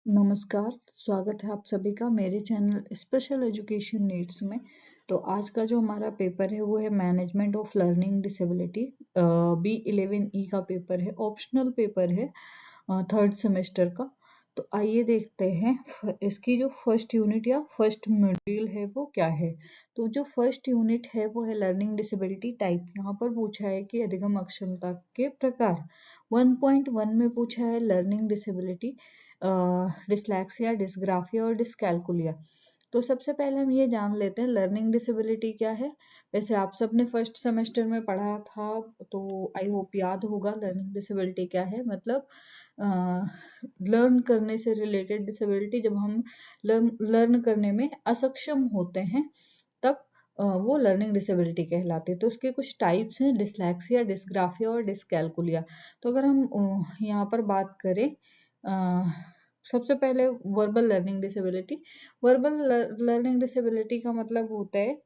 नमस्कार, स्वागत है आप सभी का मेरे चैनल स्पेशल एजुकेशन नीड्स में। तो आज का जो हमारा पेपर है वो है management of learning disability. B11E का पेपर है, ऑप्शनल पेपर है थर्ड सेमेस्टर का। तो आइए देखते हैं इसकी जो फर्स्ट यूनिट या फर्स्ट मॉड्यूल है वो क्या है। तो जो फर्स्ट यूनिट है वो है लर्निंग डिसेबिलिटी टाइप। यहाँ पर पूछा है कि अधिगम अक्षमता के प्रकार। 1.1 में पूछा है लर्निंग डिसेबिलिटी, डिस्लैक्सिया, डिस्ग्राफिया और डिस्कैल्कुलिया। तो सबसे पहले हम ये जान लेते हैं लर्निंग डिसेबिलिटी क्या है। वैसे आप सबने फर्स्ट सेमेस्टर में पढ़ा था, तो आई होप याद होगा लर्निंग डिसेबिलिटी क्या है। मतलब लर्न करने से रिलेटेड डिसेबिलिटी, जब हम लर्न करने में असक्षम होते हैं तब वो लर्निंग डिसेबिलिटी कहलाती है। तो उसके कुछ टाइप्स हैं, डिस्लैक्सिया, डिस्ग्राफिया और डिस्कैल्कुलिया। तो अगर हम यहाँ पर बात करें सबसे पहले verbal learning disability. Verbal learning disability का मतलब होता है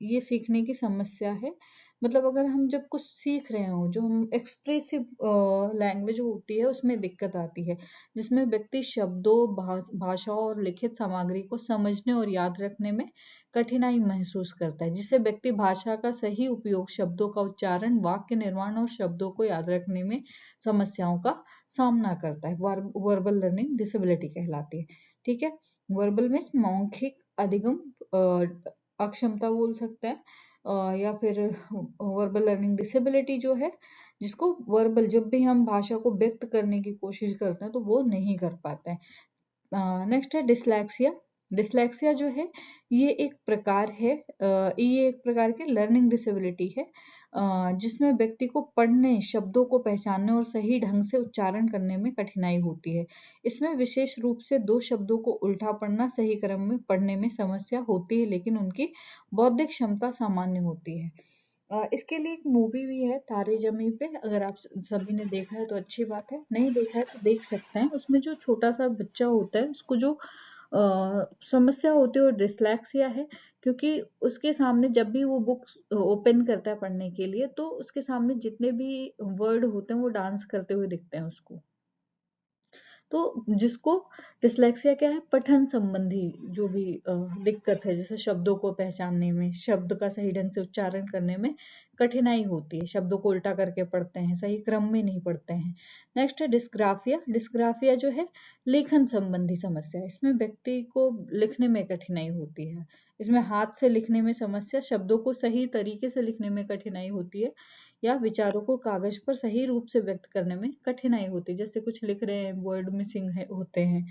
ये सीखने की समस्या है। मतलब अगर हम जब कुछ सीख रहे हो, जो हम एक्सप्रेसिव लैंग्वेज होती है उसमें दिक्कत आती है, जिसमें व्यक्ति शब्दों, भाषाओं और लिखित सामग्री को समझने और याद रखने में कठिनाई महसूस करता है, जिससे व्यक्ति भाषा का सही उपयोग, शब्दों का उच्चारण, वाक्य निर्माण और शब्दों को याद रखने में समस्याओं का सामना करता है। वर्बल लर्निंग डिसेबिलिटी कहलाती है। ठीक है, वर्बल में मौखिक अधिगम अक्षमता बोल सकते हैं, या फिर वर्बल लर्निंग डिसेबिलिटी जो है, जिसको वर्बल जब भी हम भाषा को व्यक्त करने की कोशिश करते हैं तो वो नहीं कर पाते हैं। नेक्स्ट है डिस्लैक्सिया। डिस्लैक्सिया जो है ये एक प्रकार है, ये एक प्रकार की लर्निंग डिसेबिलिटी है, जिसमें व्यक्ति को पढ़ने, शब्दों को पहचानने और सही ढंग से उच्चारण करने में कठिनाई होती है। इसमें विशेष रूप से दो शब्दों को उल्टा पढ़ना, सही क्रम में पढ़ने में समस्या होती है, लेकिन उनकी बौद्धिक क्षमता सामान्य होती है। इसके लिए एक मूवी भी है तारे ज़मीं पे। अगर आप सभी ने देखा है तो अच्छी बात है, नहीं देखा है तो देख सकते हैं। उसमें जो छोटा सा बच्चा होता है उसको जो समस्या होती है वो डिस्लेक्सिया है, क्योंकि उसके सामने जब भी वो बुक्स ओपन करता है पढ़ने के लिए तो उसके सामने जितने भी वर्ड होते हैं वो डांस करते हुए दिखते हैं उसको। तो जिसको डिस्लेक्सिया क्या है, पठन संबंधी जो भी दिक्कत है, जैसे शब्दों को पहचानने में, शब्द का सही ढंग से उच्चारण करने में कठिनाई होती है, शब्दों को उल्टा करके पढ़ते हैं, सही क्रम में नहीं पढ़ते हैं। नेक्स्ट है डिस्ग्राफिया। डिस्ग्राफिया जो है लेखन संबंधी समस्या है। इसमें व्यक्ति को लिखने में कठिनाई होती है। इसमें हाथ से लिखने में समस्या, शब्दों को सही तरीके से लिखने में कठिनाई होती है, या विचारों को कागज पर सही रूप से व्यक्त करने में कठिनाई होती है। जैसे कुछ लिख रहे हैं, वर्ड मिसिंग है होते हैं,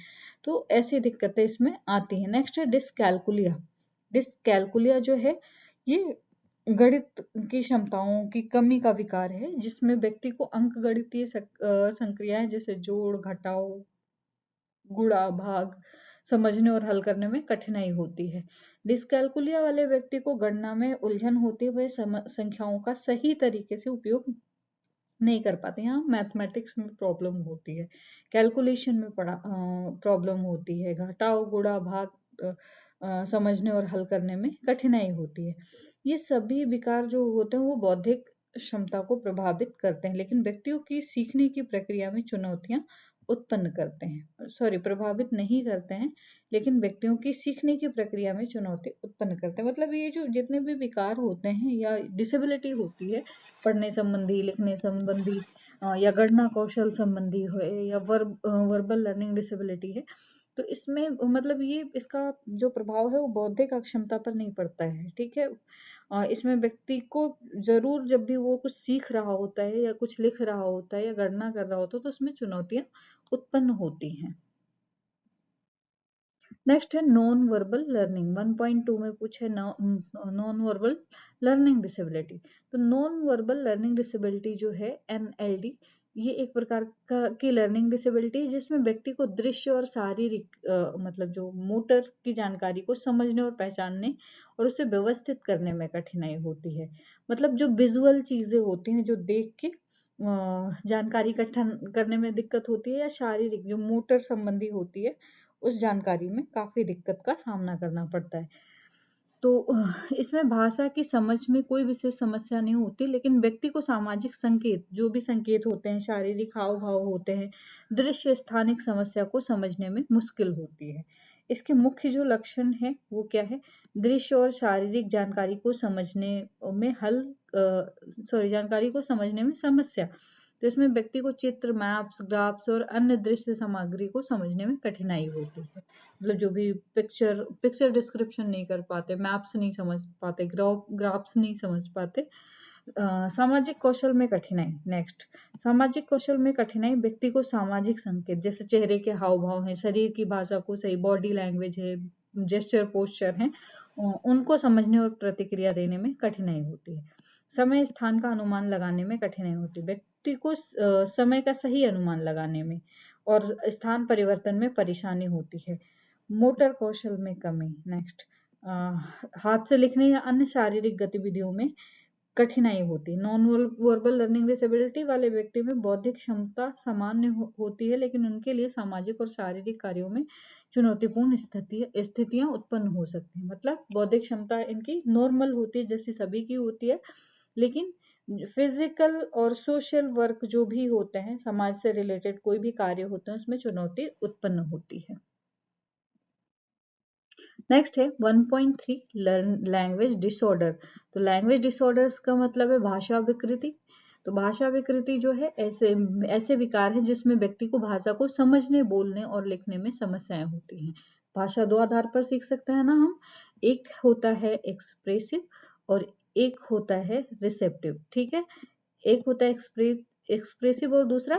तो ऐसी दिक्कतें इसमें आती हैं। नेक्स्ट है डिस्कैल्कुलिया। डिस्कैल्कुलिया जो है ये गणित की क्षमताओं की कमी का विकार है, जिसमें व्यक्ति को अंक गणितीय संक्रियाएं जैसे जोड़, घटाव, गुणा, भाग समझने और हल करने में कठिनाई होती है। डिस्कैल्कुलिया वाले व्यक्ति को गणना में उलझन होती है, वह संख्याओं का सही तरीके से उपयोग नहीं कर पाते। यहाँ मैथमेटिक्स में प्रॉब्लम होती है, कैलकुलेशन में प्रॉब्लम होती है, घटाव, गुणा, भाग समझने और हल करने में कठिनाई होती है। ये सभी विकार जो होते हैं वो बौद्धिक क्षमता को प्रभावित करते हैं, लेकिन व्यक्तियों की सीखने की प्रक्रिया में चुनौतियां उत्पन्न करते हैं। सॉरी, प्रभावित नहीं करते हैं, लेकिन व्यक्तियों की सीखने की प्रक्रिया में चुनौती उत्पन्न करते हैं। मतलब ये जो जितने भी विकार होते हैं या डिसेबिलिटी होती है, पढ़ने संबंधी, लिखने संबंधी, या गणना कौशल संबंधी हो, या वर्बल लर्निंग डिसेबिलिटी है, तो इसमें मतलब ये इसका जो प्रभाव है वो बौद्धिक अक्षमता पर नहीं पड़ता है। ठीक है, इसमें व्यक्ति को जरूर जब भी वो कुछ सीख रहा होता है या कुछ लिख रहा होता है या गणना कर रहा होता है तो उसमें चुनौतियां उत्पन्न होती हैं। नेक्स्ट है नॉन वर्बल लर्निंग। 1.2 में पूछे नॉन वर्बल लर्निंग डिसेबिलिटी। तो नॉन वर्बल लर्निंग डिसेबिलिटी जो है NLD, ये एक प्रकार का की लर्निंग डिसेबिलिटी है, जिसमें व्यक्ति को दृश्य और शारीरिक मतलब जो मोटर की जानकारी को समझने और पहचानने और उसे व्यवस्थित करने में कठिनाई होती है। मतलब जो विजुअल चीजें होती हैं, जो देख के जानकारी इकट्ठा करने में दिक्कत होती है, या शारीरिक जो मोटर संबंधी होती है उस जानकारी में काफी दिक्कत का सामना करना पड़ता है। तो इसमें भाषा की समझ में कोई विशेष समस्या नहीं होती, लेकिन व्यक्ति को सामाजिक संकेत, जो भी संकेत होते हैं, शारीरिक हाव भाव होते हैं, दृश्य स्थानिक समस्या को समझने में मुश्किल होती है। इसके मुख्य जो लक्षण है वो क्या है? दृश्य और शारीरिक जानकारी को समझने में जानकारी को समझने में समस्या। तो इसमें व्यक्ति को चित्र, मैप्स, ग्राफ्स और अन्य दृश्य सामग्री को समझने में कठिनाई होती है। मतलब जो भी पिक्चर डिस्क्रिप्शन नहीं कर पाते, मैप्स नहीं समझ पाते, ग्राफ्स नहीं समझ पाते। सामाजिक कौशल में कठिनाई। नेक्स्ट, सामाजिक कौशल में कठिनाई व्यक्ति को सामाजिक संकेत, जैसे चेहरे के हाव भाव हैं, शरीर की भाषा को सही, बॉडी लैंग्वेज है, जेस्चर पोस्चर है, उनको समझने और प्रतिक्रिया देने में कठिनाई होती है। समय स्थान का अनुमान लगाने में कठिनाई होती है, व्यक्ति को समय का सही अनुमान लगाने में और स्थान परिवर्तन में परेशानी होती है। मोटर कौशल में कमी। नेक्स्ट, हाथ से लिखने या अन्य शारीरिक गतिविधियों में कठिनाई होती है। नॉन वर्बल लर्निंग डिसेबिलिटी वाले व्यक्ति में बौद्धिक क्षमता सामान्य होती है, लेकिन उनके लिए सामाजिक और शारीरिक कार्यों में चुनौतीपूर्ण स्थितियां उत्पन्न हो सकती हैं। मतलब बौद्धिक क्षमता इनकी नॉर्मल होती है, जैसी सभी की होती है, लेकिन फिजिकल और सोशल वर्क जो भी होते हैं, समाज से रिलेटेड कोई भी कार्य होते हैं, उसमें चुनौती उत्पन्न होती है। नेक्स्ट है 1.3 लैंग्वेज डिसऑर्डर। तो लैंग्वेज डिसऑर्डर्स का मतलब है भाषा विकृति। तो भाषा विकृति जो है ऐसे ऐसे विकार है जिसमें व्यक्ति को भाषा को समझने, बोलने और लिखने में समस्याएं होती हैं। भाषा दो आधार पर सीख सकते हैं ना हम। एक होता है एक्सप्रेसिव और एक होता है रिसेप्टिव। ठीक है, एक होता है एक्सप्रेसिव और दूसरा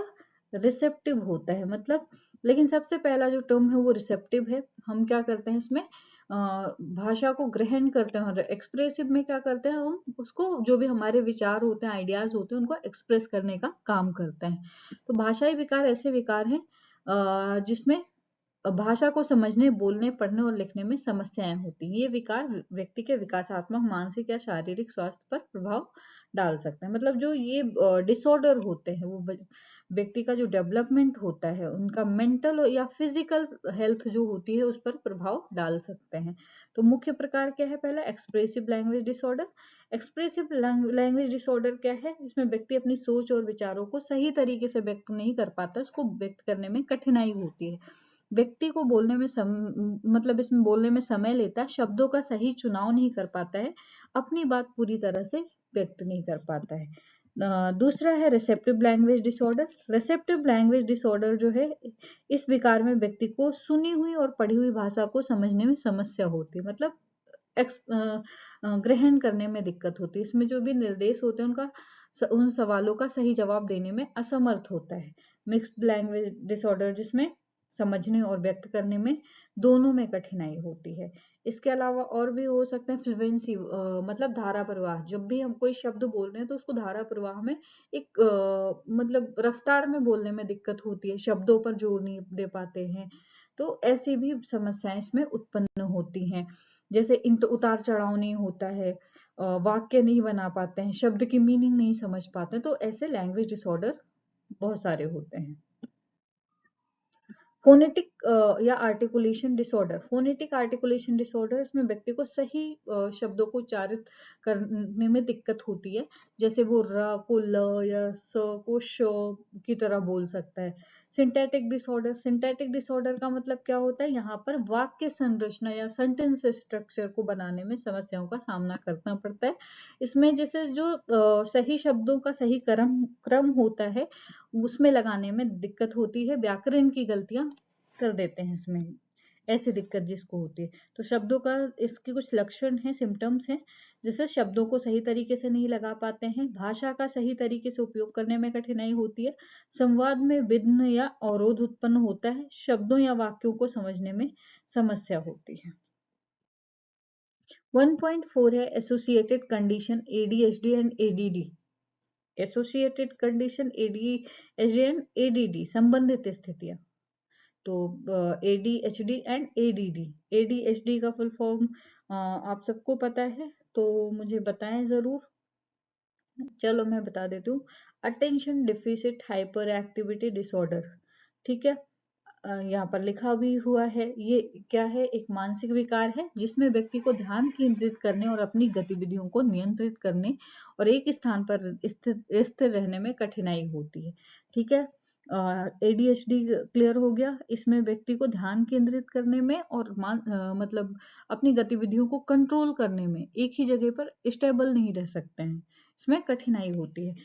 रिसेप्टिव होता है। मतलब लेकिन सबसे पहला जो टर्म है वो रिसेप्टिव है। हम क्या करते हैं इसमें, भाषा को ग्रहण करते हैं, और एक्सप्रेसिव में क्या करते हैं, हम उसको, जो भी हमारे विचार होते हैं, आइडियाज होते हैं, उनको एक्सप्रेस करने का काम करते हैं। तो भाषाई विकार ऐसे विकार हैं जिसमें भाषा को समझने, बोलने, पढ़ने और लिखने में समस्याएं होती हैं। ये विकार व्यक्ति के विकासात्मक, मानसिक या शारीरिक स्वास्थ्य पर प्रभाव डाल सकते हैं। मतलब जो ये डिसऑर्डर होते हैं, वो व्यक्ति का जो डेवलपमेंट होता है, उनका मेंटल या फिजिकल हेल्थ जो होती है, उस पर प्रभाव डाल सकते हैं। तो मुख्य प्रकार क्या है? पहला, expressive language disorder. Expressive language disorder क्या है? इसमें व्यक्ति अपनी सोच और विचारों को सही तरीके से व्यक्त नहीं कर पाता, उसको व्यक्त करने में कठिनाई होती है। व्यक्ति को बोलने में मतलब इसमें बोलने में समय लेता है, शब्दों का सही चुनाव नहीं कर पाता है, अपनी बात पूरी तरह से व्यक्त नहीं कर पाता है। दूसरा है receptive language disorder. Receptive language disorder जो है, इस विकार में व्यक्ति को सुनी हुई और पढ़ी हुई भाषा को समझने में समस्या होती है। मतलब ग्रहण करने में दिक्कत होती है। इसमें जो भी निर्देश होते हैं, उनका उन सवालों का सही जवाब देने में असमर्थ होता है। मिक्स्ड लैंग्वेज डिसऑर्डर, जिसमें समझने और व्यक्त करने में दोनों में कठिनाई होती है। इसके अलावा और भी हो सकते हैं फ्लुएंसी, मतलब धारा प्रवाह। जब भी हम कोई शब्द बोल रहे हैं तो उसको धारा प्रवाह में एक मतलब रफ्तार में बोलने में दिक्कत होती है, शब्दों पर जोर नहीं दे पाते हैं। तो ऐसी भी समस्याएं इसमें उत्पन्न होती हैं। जैसे उतार चढ़ाव नहीं होता है, वाक्य नहीं बना पाते हैं, शब्द की मीनिंग नहीं समझ पाते हैं। तो ऐसे लैंग्वेज डिसऑर्डर बहुत सारे होते हैं। फोनेटिक या articulation disorder. Phonetic articulation disorder, इसमें व्यक्ति को सही शब्दों को उच्चारित करने में दिक्कत होती है। जैसे वो र को ल या स को श की तरह बोल सकता है। Syntactic disorder. सिंटैटिक डिसऑर्डर का मतलब क्या होता है? यहाँ पर वाक्य संरचना या सेंटेंस स्ट्रक्चर को बनाने में समस्याओं का सामना करना पड़ता है। इसमें जैसे जो सही शब्दों का सही क्रम क्रम होता है, उसमें लगाने में दिक्कत होती है। व्याकरण की गलतियां कर देते हैं इसमें, ऐसी दिक्कत जिसको होती है। तो शब्दों का, इसके कुछ लक्षण हैं, सिम्टम्स हैं, जैसे शब्दों को सही तरीके से नहीं लगा पाते हैं, भाषा का सही तरीके से उपयोग करने में कठिनाई होती है, संवाद में विघ्न या अवरोध उत्पन्न होता है, शब्दों या वाक्यों को समझने में समस्या होती है। 1.4 है associated condition ADHD and ADD। Associated condition ADHD and ADD संबंधित स्थितियां। तो ADHD एंड ADD। ADHD का फुल फॉर्म आप सबको पता है, तो मुझे बताएं जरूर। चलो मैं बता देती हूँ, attention deficit hyper activity disorder. ठीक है, यहाँ पर लिखा भी हुआ है। ये क्या है? एक मानसिक विकार है जिसमें व्यक्ति को ध्यान केंद्रित करने और अपनी गतिविधियों को नियंत्रित करने और एक स्थान पर स्थिर रहने में कठिनाई होती है। ठीक है, ADHD क्लियर हो गया। इसमें व्यक्ति को ध्यान केंद्रित करने में और मतलब अपनी गतिविधियों को कंट्रोल करने में एक ही जगह पर स्टेबल नहीं रह सकते हैं, इसमें कठिनाई होती है।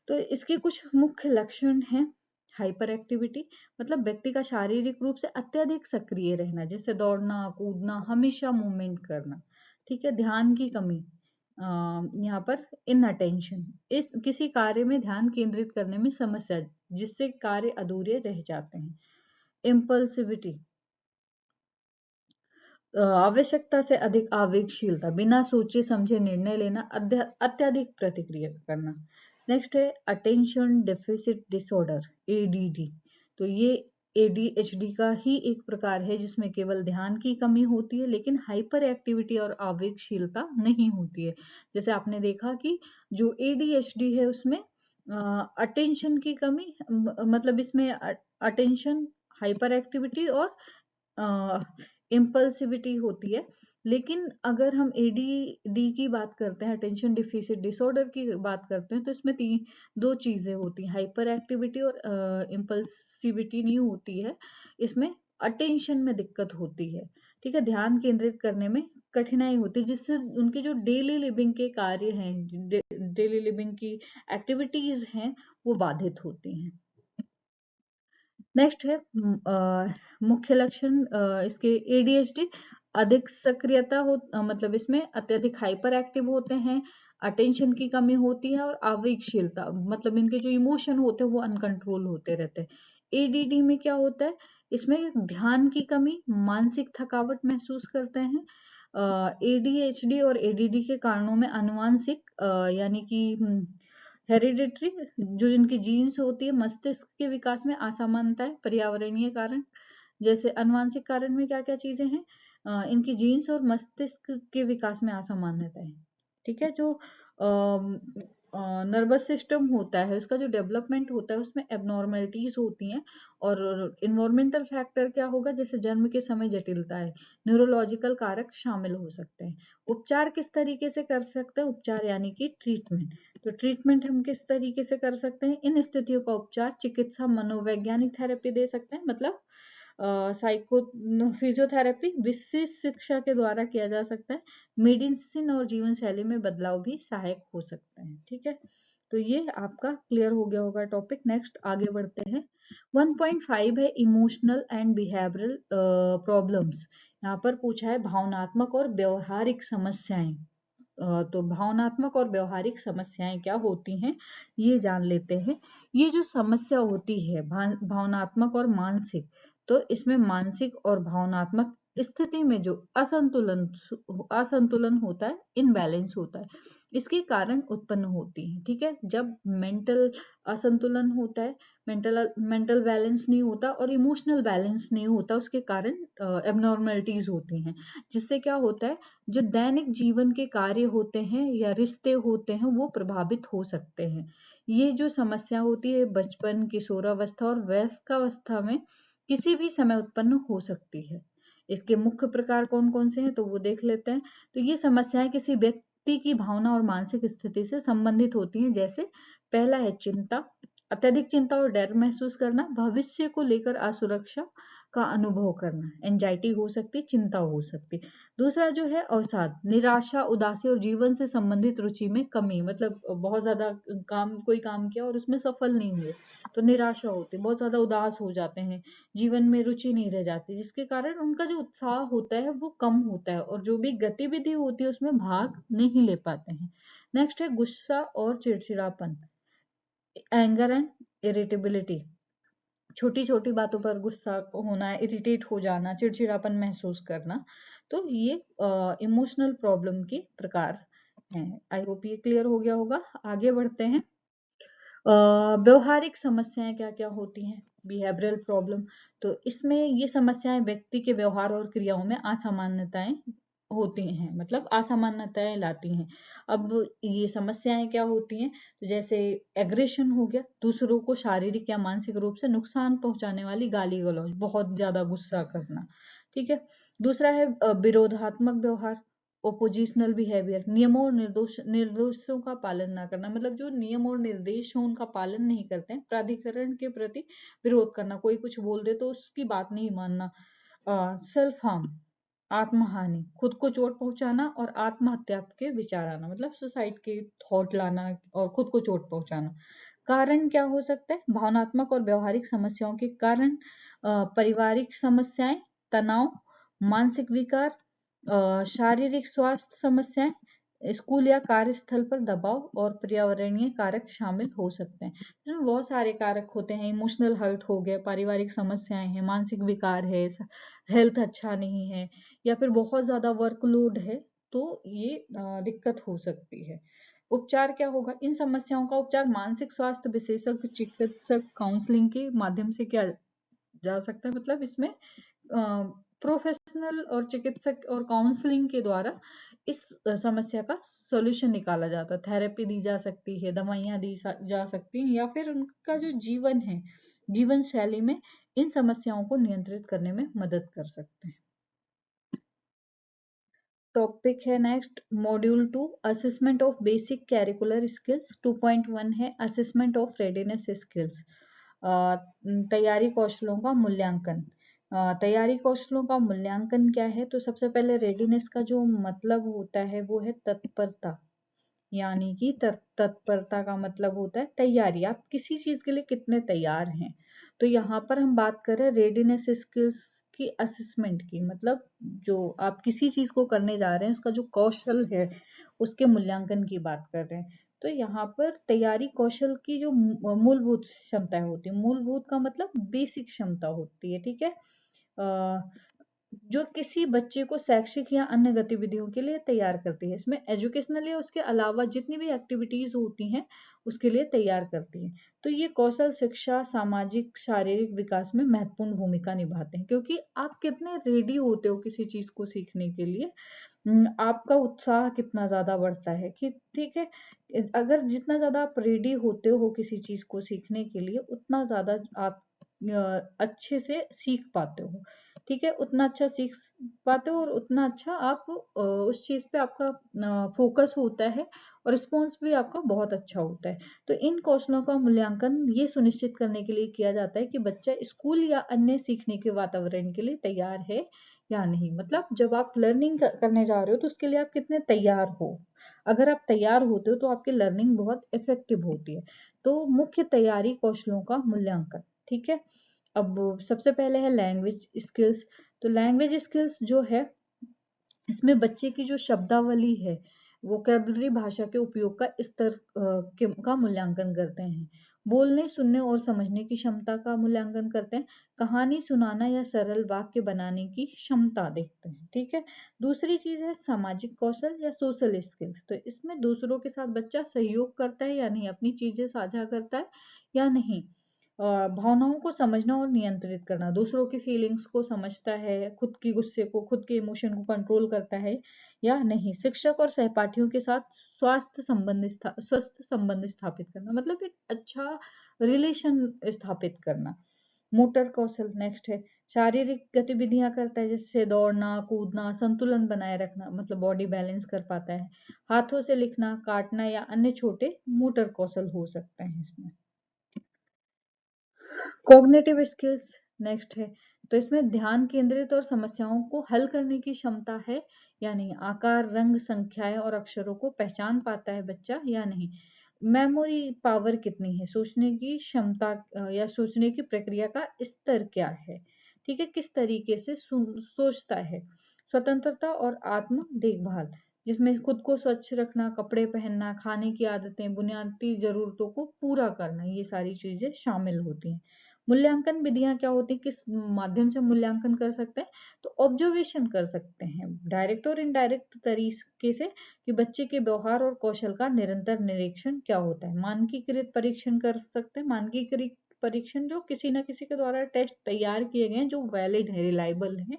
तो इसके कुछ मुख्य लक्षण हैं। हाइपर एक्टिविटी मतलब व्यक्ति का शारीरिक रूप से अत्यधिक सक्रिय रहना, जैसे दौड़ना, कूदना, हमेशा मूवमेंट करना। ठीक है, ध्यान की कमी, यहाँ पर इनअटेंशन, इस किसी कार्य में ध्यान केंद्रित करने में समस्या, जिससे कार्य अधूरे रह जाते हैं। इम्पल्सिविटी, आवश्यकता से अधिक आवेगशीलता, बिना सोचे समझे निर्णय लेना, अत्यधिक प्रतिक्रिया करना। नेक्स्ट है अटेंशन डेफिसिट डिसऑर्डर, ADD। तो ये ADHD का ही एक प्रकार है जिसमें केवल ध्यान की कमी होती है लेकिन हाइपर एक्टिविटी और आवेगशीलता नहीं होती है। जैसे आपने देखा कि जो ADHD है उसमें अटेंशन की कमी, मतलब इसमें अटेंशन, हाइपर एक्टिविटी और इम्पल्सिविटी होती है। लेकिन अगर हम ADD की बात करते हैं, अटेंशन डिफिसिट डिसऑर्डर की बात करते हैं, तो इसमें दो चीजें होती हैं, हाइपर एक्टिविटी और इम्पल्सिविटी नहीं होती है। इसमें अटेंशन में दिक्कत होती है। ठीक है, ध्यान केंद्रित करने में कठिनाई होती है, जिससे उनके जो डेली लिविंग के कार्य हैं, डेली लिविंग की एक्टिविटीज हैं, वो बाधित होती हैं। नेक्स्ट है मुख्य लक्षण इसके ADHD, अधिक सक्रियता हो, मतलब इसमें अत्यधिक हाइपर एक्टिव होते हैं, अटेंशन की कमी होती है और आवेगशीलता, मतलब इनके जो इमोशन होते हैं वो अनकंट्रोल होते रहते हैं। ADD में क्या होता है? इसमें ध्यान की कमी, मानसिक थकावट महसूस करते हैं। ADHD और ADD के कारणों में अनुवांशिक यानी कि हेरिडिटरी, जो इनकी जीन्स होती है, मस्तिष्क के विकास में असमानता है, पर्यावरणीय कारण, जैसे अनुवांशिक कारण में क्या क्या चीजें हैं, इनकी जीन्स और मस्तिष्क के विकास में असामान्यता है। ठीक है, जो नर्वस सिस्टम होता है उसका जो डेवलपमेंट होता है उसमें एबनॉर्मेलिटीज होती हैं। और इन्वायरमेंटल फैक्टर क्या होगा, जैसे जन्म के समय जटिलता है, न्यूरोलॉजिकल कारक शामिल हो सकते हैं। उपचार किस तरीके से कर सकते हैं? उपचार यानी कि ट्रीटमेंट। तो ट्रीटमेंट हम किस तरीके से कर सकते हैं? इन स्थितियों का उपचार चिकित्सा मनोवैज्ञानिक थेरेपी दे सकते हैं, मतलब साइको फिजियोथेरेपी विशिष्ट शिक्षा के द्वारा किया जा सकता है। मेडिसिन और जीवन शैली में बदलाव भी सहायक हो सकते हैं। ठीक है, तो ये आपका क्लियर हो गया होगा टॉपिक। नेक्स्ट आगे बढ़ते हैं। 1.5 है इमोशनल एंड बिहेवियरल प्रॉब्लम्स। यहाँ पर पूछा है भावनात्मक और व्यवहारिक समस्याएं। तो भावनात्मक और व्यवहारिक समस्याएं क्या होती हैं ये जान लेते हैं। ये जो समस्या होती है भावनात्मक और मानसिक, तो इसमें मानसिक और भावनात्मक स्थिति में जो असंतुलन असंतुलन होता है, इनबैलेंस होता है, इसके कारण उत्पन्न होती है। ठीक है, जब मेंटल असंतुलन होता है, मेंटल बैलेंस नहीं होता और इमोशनल बैलेंस नहीं होता, उसके कारण एबनॉर्मलिटीज होती हैं, जिससे क्या होता है, जो दैनिक जीवन के कार्य होते हैं या रिश्ते होते हैं वो प्रभावित हो सकते हैं। ये जो समस्या होती है बचपन, किशोरावस्था और वयस्कावस्था में किसी भी समय उत्पन्न हो सकती है। इसके मुख्य प्रकार कौन कौन से हैं तो वो देख लेते हैं। तो ये समस्याएं किसी व्यक्ति की भावना और मानसिक स्थिति से संबंधित होती हैं। जैसे पहला है चिंता, अत्यधिक चिंता और डर महसूस करना, भविष्य को लेकर असुरक्षा का अनुभव करना, एंजाइटी हो सकती, चिंता हो सकती। दूसरा जो है अवसाद, निराशा, उदासी और जीवन से संबंधित रुचि में कमी, मतलब बहुत ज्यादा कोई काम किया और उसमें सफल नहीं हुए तो निराशा होती, बहुत ज्यादा उदास हो जाते हैं, जीवन में रुचि नहीं रह जाती, जिसके कारण उनका जो उत्साह होता है वो कम होता है और जो भी गतिविधि होती है उसमें भाग नहीं ले पाते हैं। नेक्स्ट है गुस्सा और चिड़चिड़ापन, एंगर एंड इरिटेबिलिटी, छोटी छोटी बातों पर गुस्सा होना, इरिटेट हो जाना, चिड़चिड़ापन महसूस करना। तो ये इमोशनल प्रॉब्लम के प्रकार हैं। आई होप ये क्लियर हो गया होगा। आगे बढ़ते हैं। व्यवहारिक समस्याएं क्या क्या होती हैं? बिहेवियरल प्रॉब्लम, तो इसमें ये समस्याएं व्यक्ति के व्यवहार और क्रियाओं में असामान्यताएं होती हैं, मतलब असमानताएं लाती हैं। अब ये समस्याएं क्या होती हैं, तो जैसे एग्रेशन हो गया, दूसरों को शारीरिक या मानसिक रूप से नुकसान पहुंचाने वाली गाली गलौज, बहुत ज्यादा गुस्सा करना। ठीक है। दूसरा है विरोधात्मक व्यवहार, ओपोजिशनल बिहेवियर, नियमों और निर्देशों का पालन ना करना, मतलब जो नियम और निर्देश हो उनका पालन नहीं करते हैं, प्राधिकरण के प्रति विरोध करना, कोई कुछ बोल दे तो उसकी बात नहीं मानना। सेल्फ हार्म, आत्महानि, खुद को चोट पहुंचाना और आत्महत्या के विचार आना, मतलब सुसाइड के थॉट लाना और खुद को चोट पहुंचाना। कारण क्या हो सकता है, भावनात्मक और व्यवहारिक समस्याओं के कारण, पारिवारिक समस्याएं, तनाव, मानसिक विकार, शारीरिक स्वास्थ्य समस्याएं, स्कूल या कार्यस्थल पर दबाव और पर्यावरणीय कारक शामिल हो सकते हैं। इसमें बहुत सारे कारक होते हैं, इमोशनल हर्ट हो गए, पारिवारिक समस्याएं हैं, मानसिक विकार है, हेल्थ अच्छा नहीं है, या फिर बहुत ज्यादा वर्कलोड है, तो ये दिक्कत हो सकती है। उपचार क्या होगा, इन समस्याओं का उपचार मानसिक स्वास्थ्य विशेषज्ञ, चिकित्सक, काउंसलिंग के माध्यम से किया जा सकता है। मतलब इसमें प्रोफेशनल और चिकित्सक और काउंसलिंग के द्वारा इस समस्या का सॉल्यूशन निकाला जाता है। थेरेपी दी जा सकती है, दवाइयाँ दी जा सकती हैं, या फिर उनका जो जीवन है, जीवन शैली में इन समस्याओं को नियंत्रित करने में मदद कर सकते हैं। टॉपिक है next, module 2, assessment of basic curricular skills. 2.1 है असेसमेंट ऑफ रेडीनेस स्किल्स, तैयारी कौशलों का मूल्यांकन। तैयारी कौशलों का मूल्यांकन क्या है, तो सबसे पहले रेडीनेस का जो मतलब होता है वो है तत्परता, यानी कि तत्परता का मतलब होता है तैयारी, आप किसी चीज के लिए कितने तैयार हैं। तो यहाँ पर हम बात कर रहे हैं रेडीनेस स्किल्स की असेसमेंट की, मतलब जो आप किसी चीज को करने जा रहे हैं उसका जो कौशल है उसके मूल्यांकन की बात कर रहे हैं। तो यहाँ पर तैयारी कौशल की जो मूलभूत क्षमताएं होती है, मूलभूत का मतलब बेसिक क्षमता होती है। ठीक है। जो किसी बच्चे को शैक्षिक या अन्य गतिविधियों के लिए तैयार करती है, इसमें एजुकेशनल या उसके अलावा जितनी भी एक्टिविटीज होती हैं उसके लिए तैयार करती है। तो ये कौशल शिक्षा, सामाजिक, शारीरिक विकास में महत्वपूर्ण भूमिका निभाते हैं, क्योंकि आप कितने रेडी होते हो किसी चीज को सीखने के लिए, आपका उत्साह कितना ज्यादा बढ़ता है कि ठीक है। अगर जितना ज्यादा आप रेडी होते हो किसी चीज को सीखने के लिए, उतना ज्यादा आप अच्छे से सीख पाते हो। ठीक है, उतना अच्छा सीख पाते हो और उतना अच्छा आप उस चीज पे आपका फोकस होता है और रिस्पॉन्स भी आपका बहुत अच्छा होता है। तो इन कौशलों का मूल्यांकन ये सुनिश्चित करने के लिए किया जाता है कि बच्चा स्कूल या अन्य सीखने के वातावरण के लिए तैयार है या नहीं। मतलब जब आप लर्निंग करने जा रहे हो तो उसके लिए आप कितने तैयार हो। अगर आप तैयार होते हो तो आपकी लर्निंग बहुत इफेक्टिव होती है। तो मुख्य तैयारी कौशलों का मूल्यांकन। ठीक है। अब सबसे पहले है लैंग्वेज स्किल्स। तो लैंग्वेज स्किल्स जो है, इसमें बच्चे की जो शब्दावली है, वोकेबलरी, भाषा के उपयोग का स्तर का मूल्यांकन करते हैं। बोलने, सुनने और समझने की क्षमता का मूल्यांकन करते हैं। कहानी सुनाना या सरल वाक्य बनाने की क्षमता देखते हैं। ठीक है। दूसरी चीज है सामाजिक कौशल या सोशल स्किल्स। तो इसमें दूसरों के साथ बच्चा सहयोग करता है या नहीं, अपनी चीजें साझा करता है या नहीं। भावनाओं को समझना और नियंत्रित करना, दूसरों की फीलिंग्स को समझता है, खुद की गुस्से को, खुद के इमोशन को कंट्रोल करता है या नहीं। शिक्षक और सहपाठियों के साथ स्वस्थ संबंध स्थापित करना, मतलब एक अच्छा रिलेशन स्थापित करना। मोटर कौशल नेक्स्ट है, शारीरिक गतिविधियां करता है, जैसे दौड़ना, कूदना, संतुलन बनाए रखना, मतलब बॉडी बैलेंस कर पाता है। हाथों से लिखना, काटना या अन्य छोटे मोटर कौशल हो सकते हैं इसमें। कॉग्निटिव स्किल्स नेक्स्ट है, तो इसमें ध्यान केंद्रित और समस्याओं को हल करने की क्षमता है या नहीं। आकार, रंग, संख्याएं और अक्षरों को पहचान पाता है बच्चा या नहीं। मेमोरी पावर कितनी है, सोचने की क्षमता या सोचने की प्रक्रिया का स्तर क्या है। ठीक है, किस तरीके से सोचता है। स्वतंत्रता और आत्म देखभाल, जिसमें खुद को स्वच्छ रखना, कपड़े पहनना, खाने की आदतें, बुनियादी जरूरतों को पूरा करना, ये सारी चीजें शामिल होती हैं। मूल्यांकन विधियां क्या होती है, किस माध्यम से मूल्यांकन कर सकते हैं, तो ऑब्जर्वेशन कर सकते हैं, डायरेक्ट और इनडायरेक्ट तरीके से, कि बच्चे के व्यवहार और कौशल का निरंतर निरीक्षण क्या होता है। मानकीकृत परीक्षण कर सकते हैं, मानकीकृत परीक्षण जो किसी न किसी के द्वारा टेस्ट तैयार किए गए हैं, जो वैलिड है, रिलायबल है,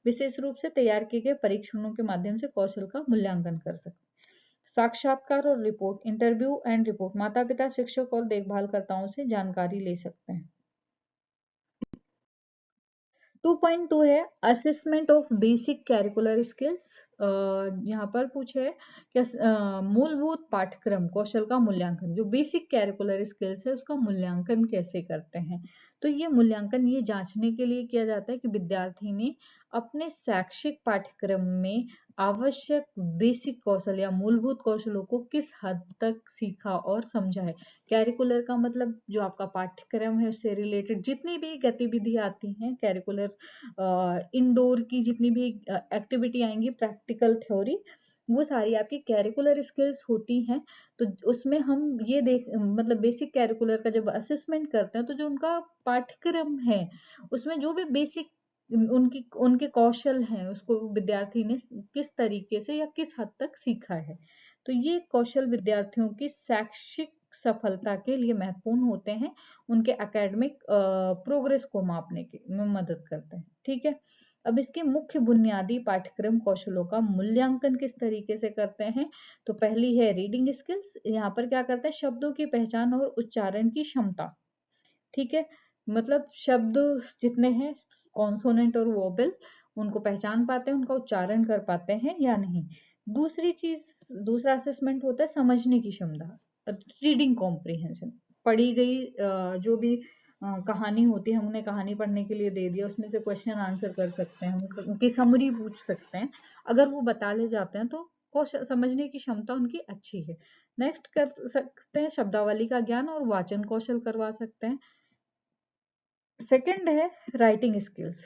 विशेष रूप से तैयार किए गए परीक्षणों के माध्यम से कौशल का मूल्यांकन कर सकते हैं। साक्षात्कार और रिपोर्ट, इंटरव्यू एंड रिपोर्ट, माता पिता, शिक्षक और देखभालकर्ताओं से जानकारी ले सकते हैं। 2.2 है assessment of basic curricular skills. यहाँ पर पूछे है कि मूलभूत पाठ्यक्रम कौशल का मूल्यांकन, जो बेसिक कैरिकुलर स्किल्स है उसका मूल्यांकन कैसे करते हैं। तो ये मूल्यांकन ये जांचने के लिए किया जाता है कि विद्यार्थी ने अपने शैक्षिक पाठ्यक्रम में आवश्यक बेसिक कौशल या मूलभूत कौशलों को किस हद तक सीखा और समझा है। कैरिकुलर का मतलब जो आपका पाठ्यक्रम है उससे रिलेटेड जितनी भी गतिविधि आती हैं, कैरिकुलर इंडोर की जितनी भी एक्टिविटी आएंगी, प्रैक्टिकल थ्योरी, वो सारी आपकी कैरिकुलर स्किल्स होती हैं। तो उसमें हम ये देख मतलब बेसिक कैरिकुलर का जब असेसमेंट करते हैं तो जो उनका पाठ्यक्रम है उसमें जो भी बेसिक उनकी उनके कौशल हैं उसको विद्यार्थी ने किस तरीके से या किस हद तक सीखा है। तो ये कौशल विद्यार्थियों की शैक्षिक सफलता के लिए महत्वपूर्ण होते हैं, उनके एकेडमिक प्रोग्रेस को मापने के में मदद करते हैं। ठीक है, अब इसके मुख्य बुनियादी पाठ्यक्रम कौशलों का मूल्यांकन किस तरीके से करते हैं। तो पहली है रीडिंग स्किल्स। यहाँ पर क्या करते हैं, शब्दों की पहचान और उच्चारण की क्षमता। ठीक है, मतलब शब्द जितने हैं कॉन्सोनेंट और वोबेल उनको पहचान पाते हैं, उनका उच्चारण कर पाते हैं या नहीं। दूसरी चीज, दूसरा असेसमेंट होता है समझने की क्षमता, रीडिंग कॉम्प्रिहेंशन। पढ़ी गई जो भी कहानी होती है, हम उन्हें कहानी पढ़ने के लिए दे दिया, उसमें से क्वेश्चन आंसर कर सकते हैं, हम उनकी समरी पूछ सकते हैं। अगर वो बता ले जाते हैं तो कौशल समझने की क्षमता उनकी अच्छी है। नेक्स्ट कर सकते हैं शब्दावली का ज्ञान और वाचन कौशल करवा सकते हैं। सेकंड है राइटिंग स्किल्स,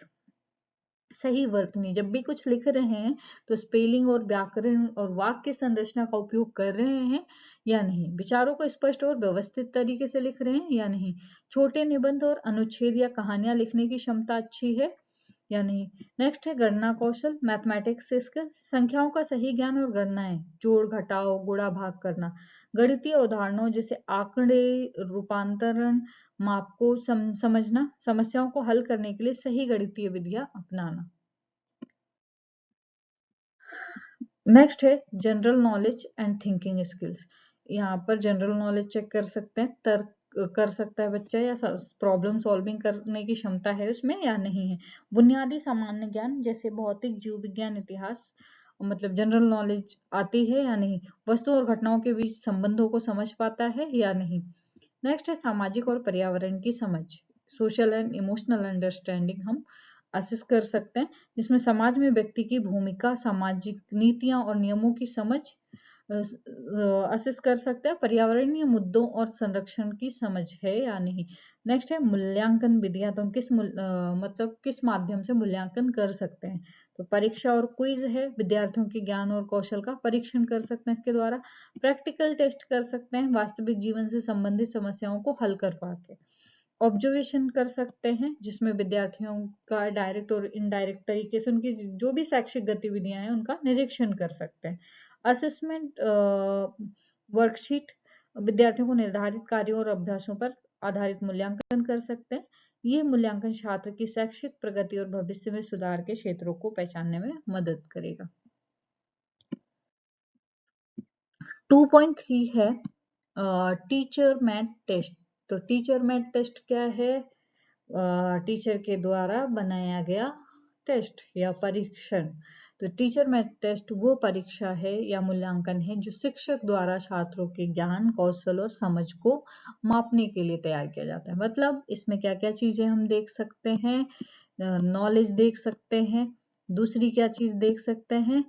सही वर्तनी, जब भी कुछ लिख रहे हैं तो स्पेलिंग और व्याकरण और वाक्य संरचना का उपयोग कर रहे हैं या नहीं, विचारों को स्पष्ट और व्यवस्थित तरीके से लिख रहे हैं या नहीं, छोटे निबंध और अनुच्छेद या कहानियां लिखने की क्षमता अच्छी है या नहीं। नेक्स्ट है गणना कौशल, मैथमेटिक्स स्किल, संख्याओं का सही ज्ञान और गणनाएं, जोड़ घटाव गुणा भाग करना, गणितीय उदाहरणों जैसे आंकड़े, रूपांतरण, माप को समझना, समस्याओं को हल करने के लिए सही गणितीय विधियां अपनाना। नेक्स्ट है general knowledge and thinking skills. यहाँ पर जनरल नॉलेज चेक कर सकते हैं, तर्क कर सकता है बच्चा या प्रॉब्लम सॉल्विंग करने की क्षमता है उसमें या नहीं है। बुनियादी सामान्य ज्ञान जैसे भौतिक, जीव विज्ञान, इतिहास, मतलब जनरल नॉलेज आती है या नहीं, वस्तु और घटनाओं के बीच संबंधों को समझ पाता है या नहीं। नेक्स्ट है सामाजिक और पर्यावरण की समझ, सोशल एंड इमोशनल अंडरस्टैंडिंग हम असेस कर सकते हैं, जिसमें समाज में व्यक्ति की भूमिका, सामाजिक नीतियां और नियमों की समझ असेस कर सकते हैं, पर्यावरणीय मुद्दों और संरक्षण की समझ है या नहीं। नेक्स्ट है मूल्यांकन विधियां, तो हम मतलब किस माध्यम से मूल्यांकन कर सकते हैं। तो परीक्षा और क्विज है, विद्यार्थियों के ज्ञान और कौशल का परीक्षण कर सकते हैं इसके द्वारा। प्रैक्टिकल टेस्ट कर सकते हैं, वास्तविक जीवन से संबंधित समस्याओं को हल कर पाके। ऑब्जर्वेशन कर सकते हैं, जिसमें विद्यार्थियों का डायरेक्ट और इनडायरेक्ट तरीके से उनकी जो भी शैक्षिक गतिविधियां हैं उनका निरीक्षण कर सकते हैं। असेसमेंट वर्कशीट, विद्यार्थियों को निर्धारित कार्यों और अभ्यासों पर आधारित मूल्यांकन कर सकते हैं। ये मूल्यांकन छात्र की शैक्षिक प्रगति और भविष्य में सुधार के क्षेत्रों को पहचानने में मदद करेगा। 2.3 है टीचर मेट टेस्ट। तो टीचर मेट टेस्ट क्या है, टीचर के द्वारा बनाया गया टेस्ट या परीक्षण। तो टीचर मेट टेस्ट वो परीक्षा है या मूल्यांकन है जो शिक्षक द्वारा छात्रों के ज्ञान, कौशल और समझ को मापने के लिए तैयार किया जाता है। मतलब इसमें क्या क्या चीजें हम देख सकते हैं, नॉलेज देख सकते हैं, दूसरी क्या चीज देख सकते हैं,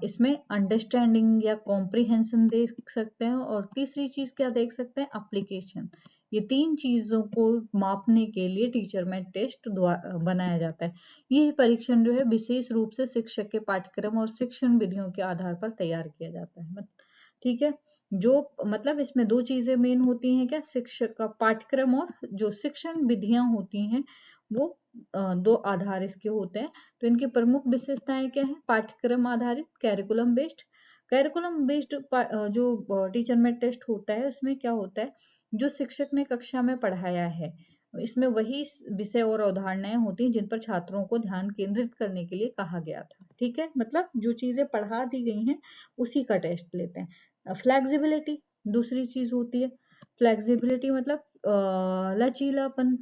इसमें अंडरस्टैंडिंग या कॉम्प्रिहेंशन देख सकते हैं, और तीसरी चीज क्या देख सकते हैं, एप्लीकेशन। ये तीन चीजों को मापने के लिए टीचर मेट टेस्ट बनाया जाता है। ये परीक्षण जो है विशेष रूप से शिक्षक के पाठ्यक्रम और शिक्षण विधियों के आधार पर तैयार किया जाता है। ठीक है, जो मतलब इसमें दो चीजें मेन होती हैं, क्या, शिक्षक का पाठ्यक्रम और जो शिक्षण विधियां होती हैं वो दो आधार इसके होते हैं। तो इनकी प्रमुख विशेषताएं क्या है, पाठ्यक्रम आधारित, कैरिकुलम बेस्ड जो टीचर मेट टेस्ट होता है उसमें क्या होता है, जो शिक्षक ने कक्षा में पढ़ाया है इसमें वही विषय और अवधारणाएं होती हैं जिन पर छात्रों को ध्यान केंद्रित करने के लिए कहा गया था। ठीक है, मतलब जो चीजें पढ़ा दी गई हैं उसी का टेस्ट लेते हैं। फ्लेक्सिबिलिटी दूसरी चीज होती है। फ्लेक्सिबिलिटी मतलब लचीलापन।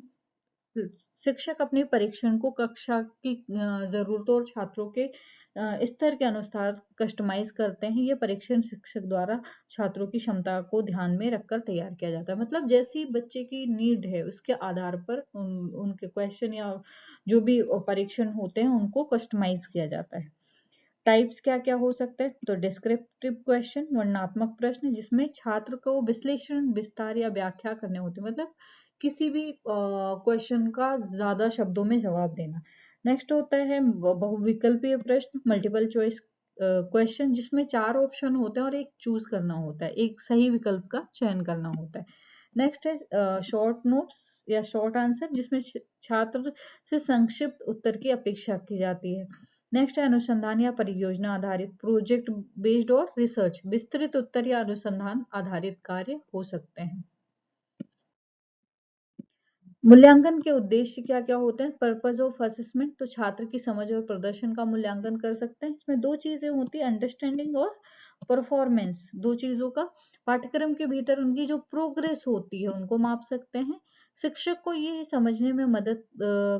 शिक्षक अपने परीक्षण को कक्षा की जरूरतों और छात्रों के स्तर के अनुसार कस्टमाइज करते हैं। ये परीक्षण शिक्षक द्वारा छात्रों की क्षमता को ध्यान में रखकर तैयार किया जाता है। मतलब जैसी बच्चे की नीड है उसके आधार पर उनके क्वेश्चन या जो भी परीक्षण होते हैं उनको कस्टमाइज किया जाता है। टाइप्स क्या क्या हो सकते हैं? तो डिस्क्रिप्टिव क्वेश्चन, वर्णनात्मक प्रश्न जिसमें छात्र को विश्लेषण, विस्तार या व्याख्या करने होते हैं। मतलब किसी भी क्वेश्चन का ज्यादा शब्दों में जवाब देना। नेक्स्ट होता है बहुविकल्पीय प्रश्न, मल्टीपल चॉइस क्वेश्चन जिसमें 4 ऑप्शन होते हैं और एक चूज करना होता है, एक सही विकल्प का चयन करना होता है। नेक्स्ट है शॉर्ट नोट्स या शॉर्ट आंसर जिसमें छात्र से संक्षिप्त उत्तर की अपेक्षा की जाती है। नेक्स्ट है अनुसंधान या परियोजना आधारित, प्रोजेक्ट बेस्ड और रिसर्च, विस्तृत उत्तर या अनुसंधान आधारित कार्य हो सकते हैं। मूल्यांकन के उद्देश्य क्या क्या होते हैं? पर्पज ऑफ असेसमेंट, तो छात्र की समझ और प्रदर्शन का मूल्यांकन कर सकते हैं। इसमें 2 चीजें होती है, अंडरस्टैंडिंग और परफॉर्मेंस। 2 चीजों का पाठ्यक्रम के भीतर उनकी जो प्रोग्रेस होती है उनको माप सकते हैं। शिक्षक को ये समझने में मदद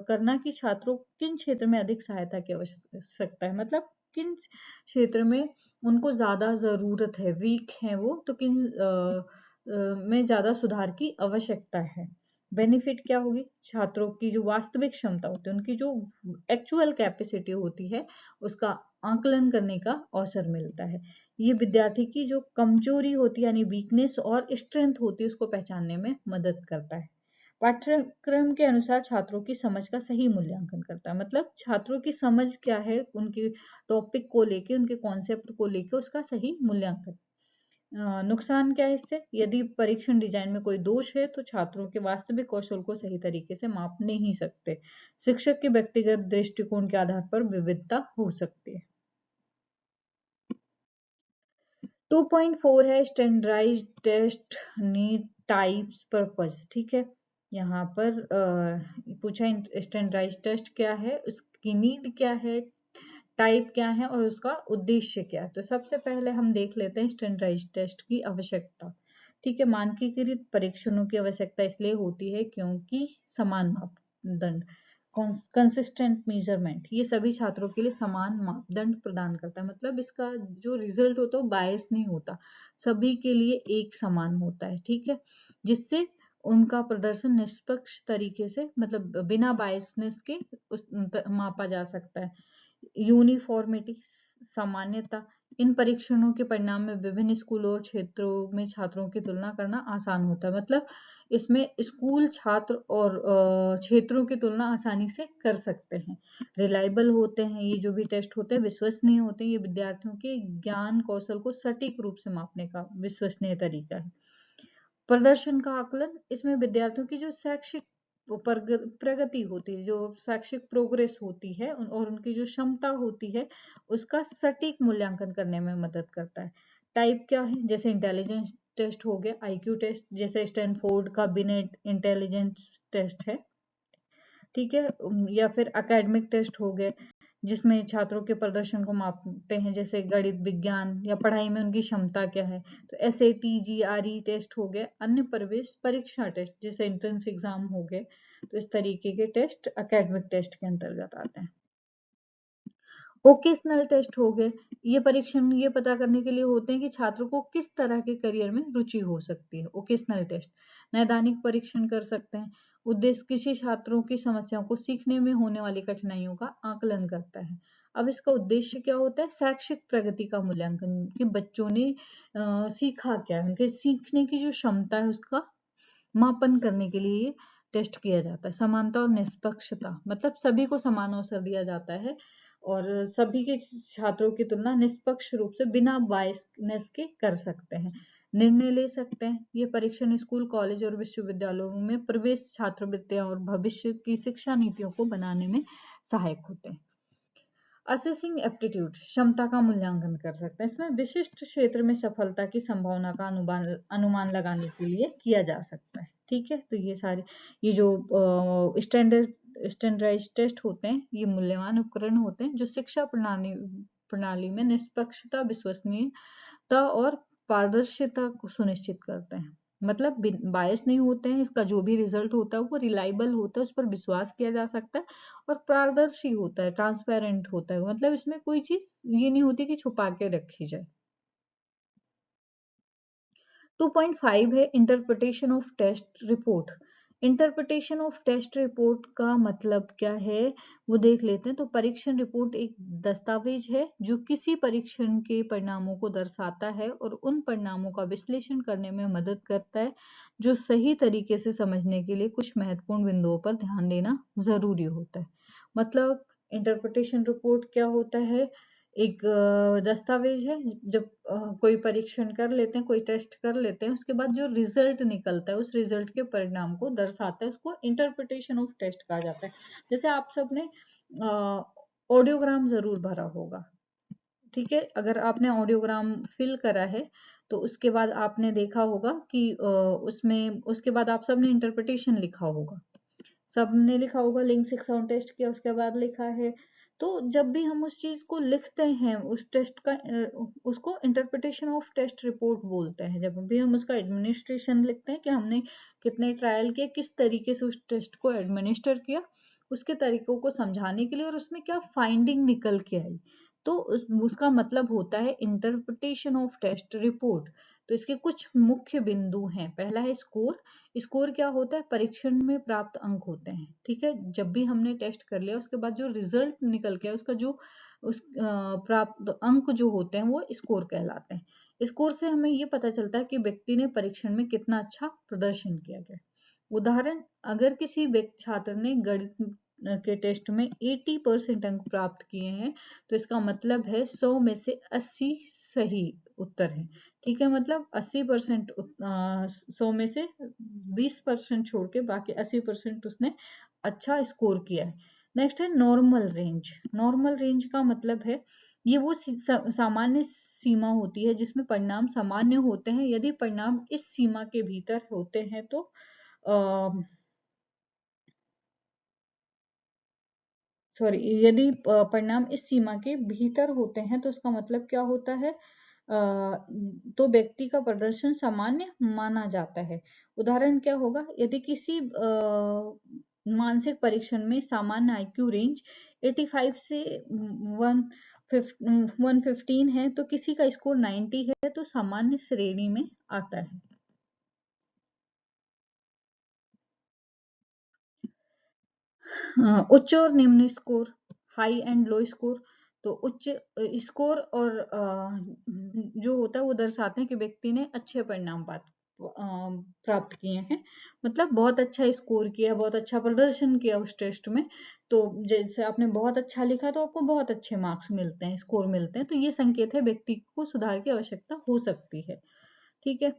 करना कि छात्रों को किन क्षेत्र में अधिक सहायता की आवश्यकता है। मतलब किन क्षेत्र में उनको ज्यादा जरूरत है, वीक है वो, तो किन में ज्यादा सुधार की आवश्यकता है। बेनिफिट क्या होगी? छात्रों की जो वास्तविक क्षमता होती है, उनकी जो एक्चुअल कैपेसिटी होती है, उसका आकलन करने का अवसर मिलता है। ये विद्यार्थी की जो कमजोरी होती है यानी वीकनेस और स्ट्रेंथ होती है उसको पहचानने में मदद करता है। पाठ्यक्रम के अनुसार छात्रों की समझ का सही मूल्यांकन करता है। मतलब छात्रों की समझ क्या है, उनके टॉपिक को लेके, उनके कॉन्सेप्ट को लेके उसका सही मूल्यांकन। नुकसान क्या है इससे? यदि परीक्षण डिजाइन में कोई दोष है तो छात्रों के वास्तविक कौशल को सही तरीके से माप नहीं सकते। शिक्षक के व्यक्तिगत दृष्टिकोण के आधार पर विविधता हो सकती है। 2.4 है standardised test, need, types, purpose. ठीक है, यहाँ पर पूछा स्टैंडर्डाइज्ड टेस्ट क्या है, उसकी नीड क्या है, टाइप क्या है और उसका उद्देश्य क्या है। तो सबसे पहले हम देख लेते हैं स्टैंडर्डाइज्ड टेस्ट की आवश्यकता। ठीक है, मानकीकृत परीक्षणों की आवश्यकता इसलिए होती है क्योंकि समान मापदंड, कंसिस्टेंट मेजरमेंट, ये सभी छात्रों के लिए समान मापदंड प्रदान करता है। मतलब इसका जो रिजल्ट होता है वो बायस नहीं होता, सभी के लिए एक समान होता है। ठीक है, जिससे उनका प्रदर्शन निष्पक्ष तरीके से, मतलब बिना बायसनेस के मापा जा सकता है। यूनिफॉर्मिटी, सामान्यता, इन परीक्षणों के परिणाम में विभिन्न स्कूलों और क्षेत्रों में छात्रों की तुलना करना आसान होता है। मतलब इसमें स्कूल, छात्र और क्षेत्रों की तुलना आसानी से कर सकते हैं। रिलायबल होते हैं, ये जो भी टेस्ट होते हैं विश्वसनीय होते हैं। ये विद्यार्थियों के ज्ञान कौशल को सटीक रूप से मापने का विश्वसनीय तरीका है। प्रदर्शन का आकलन, इसमें विद्यार्थियों की जो शैक्षिक प्रगति होती है, जो शैक्षिक प्रोग्रेस होती है और उनकी जो क्षमता होती है उसका सटीक मूल्यांकन करने में मदद करता है। टाइप क्या है? जैसे इंटेलिजेंस टेस्ट हो गया, आईक्यू टेस्ट जैसे स्टैनफोर्ड का बिनेट इंटेलिजेंस टेस्ट है। ठीक है, या फिर एकेडमिक टेस्ट हो गए जिसमें छात्रों के प्रदर्शन को मापते हैं, जैसे गणित, विज्ञान या पढ़ाई में उनकी क्षमता क्या है। तो एसएटी, जीआरई टेस्ट हो गए। अन्य प्रवेश परीक्षा टेस्ट जैसे एंट्रेंस एग्जाम हो गए। तो इस तरीके के टेस्ट एकेडमिक टेस्ट के अंतर्गत आते हैं। वोकेशनल टेस्ट हो गए, ये परीक्षण ये पता करने के लिए होते हैं कि छात्रों को किस तरह के करियर में रुचि हो सकती है। वोकेशनल टेस्ट नैदानिक परीक्षण कर सकते हैं। उद्देश्य किसी छात्रों की समस्याओं को सीखने में होने वाली कठिनाइयों का आकलन करता है। अब इसका उद्देश्य क्या होता है? शैक्षिक प्रगति का मूल्यांकन, कि बच्चों ने सीखा क्या है, उनके सीखने की जो क्षमता है उसका मापन करने के लिए ये टेस्ट किया जाता है। समानता और निष्पक्षता, मतलब सभी को समान अवसर दिया जाता है और सभी के छात्रों की तुलना निष्पक्ष रूप से बिना बायसनेस के कर सकते हैं, निर्णय ले सकते हैं। ये परीक्षण स्कूल, कॉलेज और विश्वविद्यालयों में प्रवेश, छात्रवृत्तियां और भविष्य की शिक्षा नीतियों को बनाने में सहायक होते हैं। असेसिंग एप्टीट्यूड, क्षमता का मूल्यांकन कर सकते हैं। इसमें विशिष्ट क्षेत्र में सफलता की संभावना का अनुमान लगाने के लिए किया जा सकता है। ठीक है। तो ये जो स्टैंडर्डाइज्ड टेस्ट होते हैं, ये मूल्यवान उपकरण होते हैं जो शिक्षा प्रणाली प्रणाली में निष्पक्षता, विश्वसनीयता और पारदर्शिता को सुनिश्चित करते हैं। मतलब बायस नहीं होते हैं, इसका जो भी रिजल्ट होता है वो रिलायबल होता है, उस पर विश्वास किया जा सकता है और पारदर्शी होता है, ट्रांसपेरेंट होता है। मतलब इसमें कोई चीज ये नहीं होती कि छुपा के रखी जाए। 2.5 है interpretation of test report. Interpretation of test report का मतलब क्या है वो देख लेते हैं। तो परीक्षण रिपोर्ट एक दस्तावेज है जो किसी परीक्षण के परिणामों को दर्शाता है और उन परिणामों का विश्लेषण करने में मदद करता है, जो सही तरीके से समझने के लिए कुछ महत्वपूर्ण बिंदुओं पर ध्यान देना जरूरी होता है। मतलब इंटरप्रिटेशन रिपोर्ट क्या होता है? एक दस्तावेज है। जब कोई परीक्षण कर लेते हैं, कोई टेस्ट कर लेते हैं, उसके बाद जो रिजल्ट निकलता है उस रिजल्ट के परिणाम को दर्शाता है, उसको इंटरप्रिटेशन ऑफ टेस्ट कहा जाता है। जैसे आप सबने ऑडियोग्राम जरूर भरा होगा, ठीक है। अगर आपने ऑडियोग्राम फिल करा है तो उसके बाद आपने देखा होगा कि उसमें उसके बाद आप सबने इंटरप्रिटेशन लिखा होगा। सबने लिखा होगा लिंग सिक्स साउंड टेस्ट किया, उसके बाद लिखा है। तो जब भी हम उस चीज को लिखते हैं, उस टेस्ट का उसको इंटरप्रिटेशन ऑफ टेस्ट रिपोर्ट बोलते हैं। जब भी हम उसका एडमिनिस्ट्रेशन लिखते हैं कि हमने कितने ट्रायल किए, किस तरीके से उस टेस्ट को एडमिनिस्टर किया, उसके तरीकों को समझाने के लिए, और उसमें क्या फाइंडिंग निकल के आई, तो उसका मतलब होता है इंटरप्रिटेशन ऑफ टेस्ट रिपोर्ट। तो इसके कुछ मुख्य बिंदु हैं। पहला है स्कोर। स्कोर क्या होता है? परीक्षण में प्राप्त अंक होते हैं, ठीक है। जब भी हमने टेस्ट कर लिया उसके बाद जो रिजल्ट निकल के उसका जो प्राप्त अंक जो होते हैं वो स्कोर कहलाते हैं। स्कोर से हमें ये पता चलता है कि व्यक्ति ने परीक्षण में कितना अच्छा प्रदर्शन किया गया। उदाहरण, अगर किसी व्यक्ति छात्र ने गणित के टेस्ट में 80% अंक प्राप्त किए हैं तो इसका मतलब है 100 में से 80 सही उत्तर है, ठीक है। मतलब 80%, 100 में से 20% छोड़ के बाकी 80% उसने अच्छा स्कोर किया है। नेक्स्ट है नॉर्मल रेंज। नॉर्मल रेंज का मतलब है ये वो सामान्य सीमा होती है जिसमें परिणाम सामान्य होते हैं। यदि परिणाम इस सीमा के भीतर होते हैं तो सॉरी, यदि परिणाम इस सीमा के भीतर होते हैं तो उसका मतलब क्या होता है? तो व्यक्ति का प्रदर्शन सामान्य माना जाता है। उदाहरण क्या होगा? यदि किसी मानसिक परीक्षण में सामान्य आईक्यू रेंज 85 से 115 है तो किसी का स्कोर 90 है तो सामान्य श्रेणी में आता है। उच्च और निम्न score, high and low score. तो उच्च स्कोर और जो होता है वो दर्शाते हैं कि व्यक्ति ने अच्छे परिणाम प्राप्त किए हैं। मतलब बहुत अच्छा स्कोर किया, बहुत अच्छा प्रदर्शन किया उस टेस्ट में। तो जैसे आपने बहुत अच्छा लिखा तो आपको बहुत अच्छे मार्क्स मिलते हैं, स्कोर मिलते हैं। तो ये संकेत है व्यक्ति को सुधार की आवश्यकता हो सकती है, ठीक है।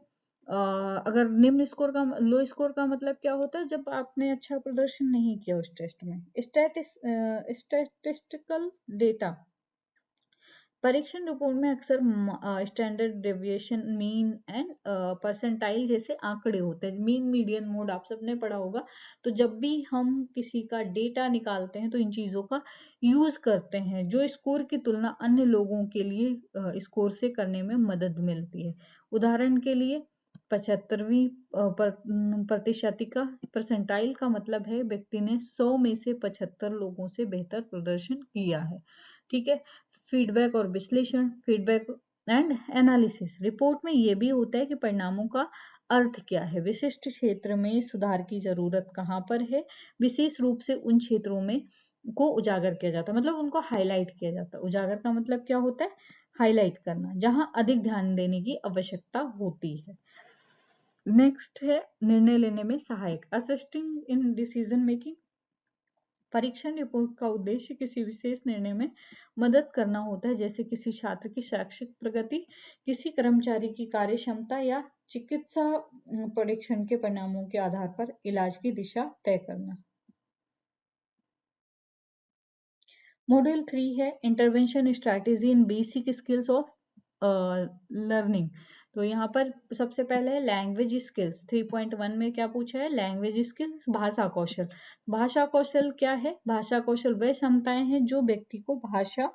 अगर निम्न स्कोर का लो स्कोर का मतलब क्या होता है? जब आपने अच्छा प्रदर्शन नहीं किया उस टेस्ट में। Statistical data. परीक्षण रिपोर्ट में अक्सर standard deviation, mean and percentile जैसे आंकड़े होते हैं। मीन, मीडियन, मोड आप सबने पढ़ा होगा। तो जब भी हम किसी का डेटा निकालते हैं तो इन चीजों का यूज करते हैं, जो स्कोर की तुलना अन्य लोगों के लिए स्कोर से करने में मदद मिलती है। उदाहरण के लिए 75वीं प्रतिशत का परसेंटाइल का मतलब है व्यक्ति ने 100 में से 75 लोगों से बेहतर प्रदर्शन किया है, ठीक है। फीडबैक और विश्लेषण। Feedback and analysis. रिपोर्ट में यह भी होता है कि परिणामों का अर्थ क्या है, विशिष्ट क्षेत्र में सुधार की जरूरत कहाँ पर है। विशेष रूप से उन क्षेत्रों में को उजागर किया जाता है, मतलब उनको हाईलाइट किया जाता है। उजागर का मतलब क्या होता है? हाईलाइट करना, जहां अधिक ध्यान देने की आवश्यकता होती है। नेक्स्ट है निर्णय लेने में सहायक, असिस्टिंग इन डिसीजन मेकिंग। परीक्षण रिपोर्ट का उद्देश्य किसी विशेष निर्णय में मदद करना होता है, जैसे किसी छात्र की शैक्षिक प्रगति, किसी कर्मचारी की कार्यक्षमता या चिकित्सा परीक्षण के परिणामों के आधार पर इलाज की दिशा तय करना। मॉड्यूल 3 है intervention strategy in basic skills of learning. तो यहाँ पर सबसे पहले है लैंग्वेज स्किल्स। 3.1 में क्या पूछा है? लैंग्वेज स्किल्स, भाषा कौशल। भाषा कौशल क्या है? भाषा कौशल वह क्षमताएं हैं जो व्यक्ति को भाषा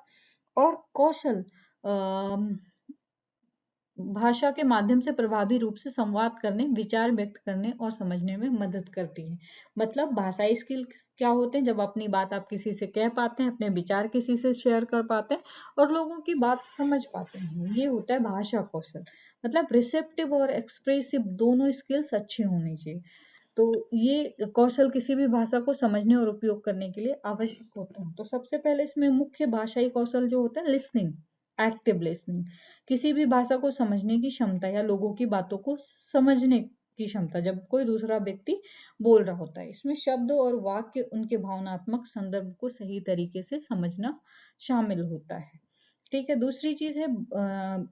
और कौशल भाषा के माध्यम से प्रभावी रूप से संवाद करने, विचार व्यक्त करने और समझने में मदद करती है। मतलब भाषाई स्किल क्या होते हैं? जब अपनी बात आप किसी से कह पाते हैं, अपने विचार किसी से शेयर कर पाते हैं और लोगों की बात समझ पाते हैं, ये होता है भाषा कौशल। मतलब रिसेप्टिव और एक्सप्रेसिव दोनों स्किल्स अच्छे होने चाहिए। तो ये कौशल किसी भी भाषा को समझने और उपयोग करने के लिए आवश्यक होते हैं। तो सबसे पहले इसमें मुख्य भाषाई कौशल जो होता है लिसनिंग, एक्टिव लिसनिंग, किसी भी भाषा को समझने की क्षमता या लोगों की बातों को समझने की क्षमता जब कोई दूसरा व्यक्ति बोल रहा होता है। इसमें शब्द और वाक्य उनके भावनात्मक संदर्भ को सही तरीके से समझना शामिल होता है। ठीक है, दूसरी चीज है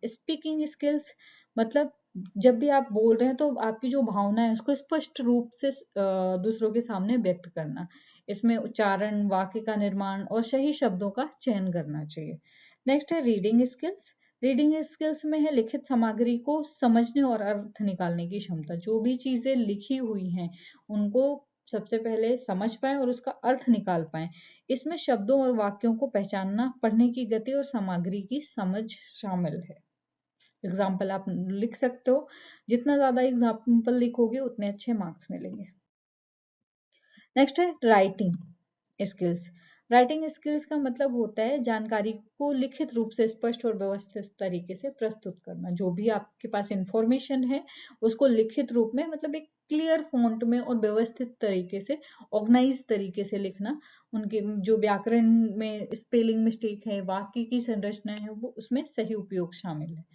स्पीकिंग स्किल्स। मतलब जब भी आप बोल रहे हैं तो आपकी जो भावना है उसको स्पष्ट रूप से दूसरों के सामने व्यक्त करना। इसमें उच्चारण, वाक्य का निर्माण और सही शब्दों का चयन करना चाहिए। नेक्स्ट है रीडिंग स्किल्स। रीडिंग स्किल्स में है लिखित सामग्री को समझने और अर्थ निकालने की क्षमता। जो भी चीजें लिखी हुई हैं उनको सबसे पहले समझ पाए और उसका अर्थ निकाल पाए। इसमें शब्दों और वाक्यों को पहचानना, पढ़ने की गति और सामग्री की समझ शामिल है। एग्जाम्पल आप लिख सकते हो, जितना ज्यादा एग्जाम्पल लिखोगे उतने अच्छे मार्क्स मिलेंगे। नेक्स्ट है राइटिंग स्किल्स। राइटिंग स्किल्स का मतलब होता है जानकारी को लिखित रूप से स्पष्ट और व्यवस्थित तरीके से प्रस्तुत करना। जो भी आपके पास इंफॉर्मेशन है उसको लिखित रूप में, मतलब एक क्लियर फॉन्ट में और व्यवस्थित तरीके से, ऑर्गेनाइज तरीके से लिखना। उनके जो व्याकरण में स्पेलिंग मिस्टेक है, वाक्य की संरचना है, वो उसमें सही उपयोग शामिल है।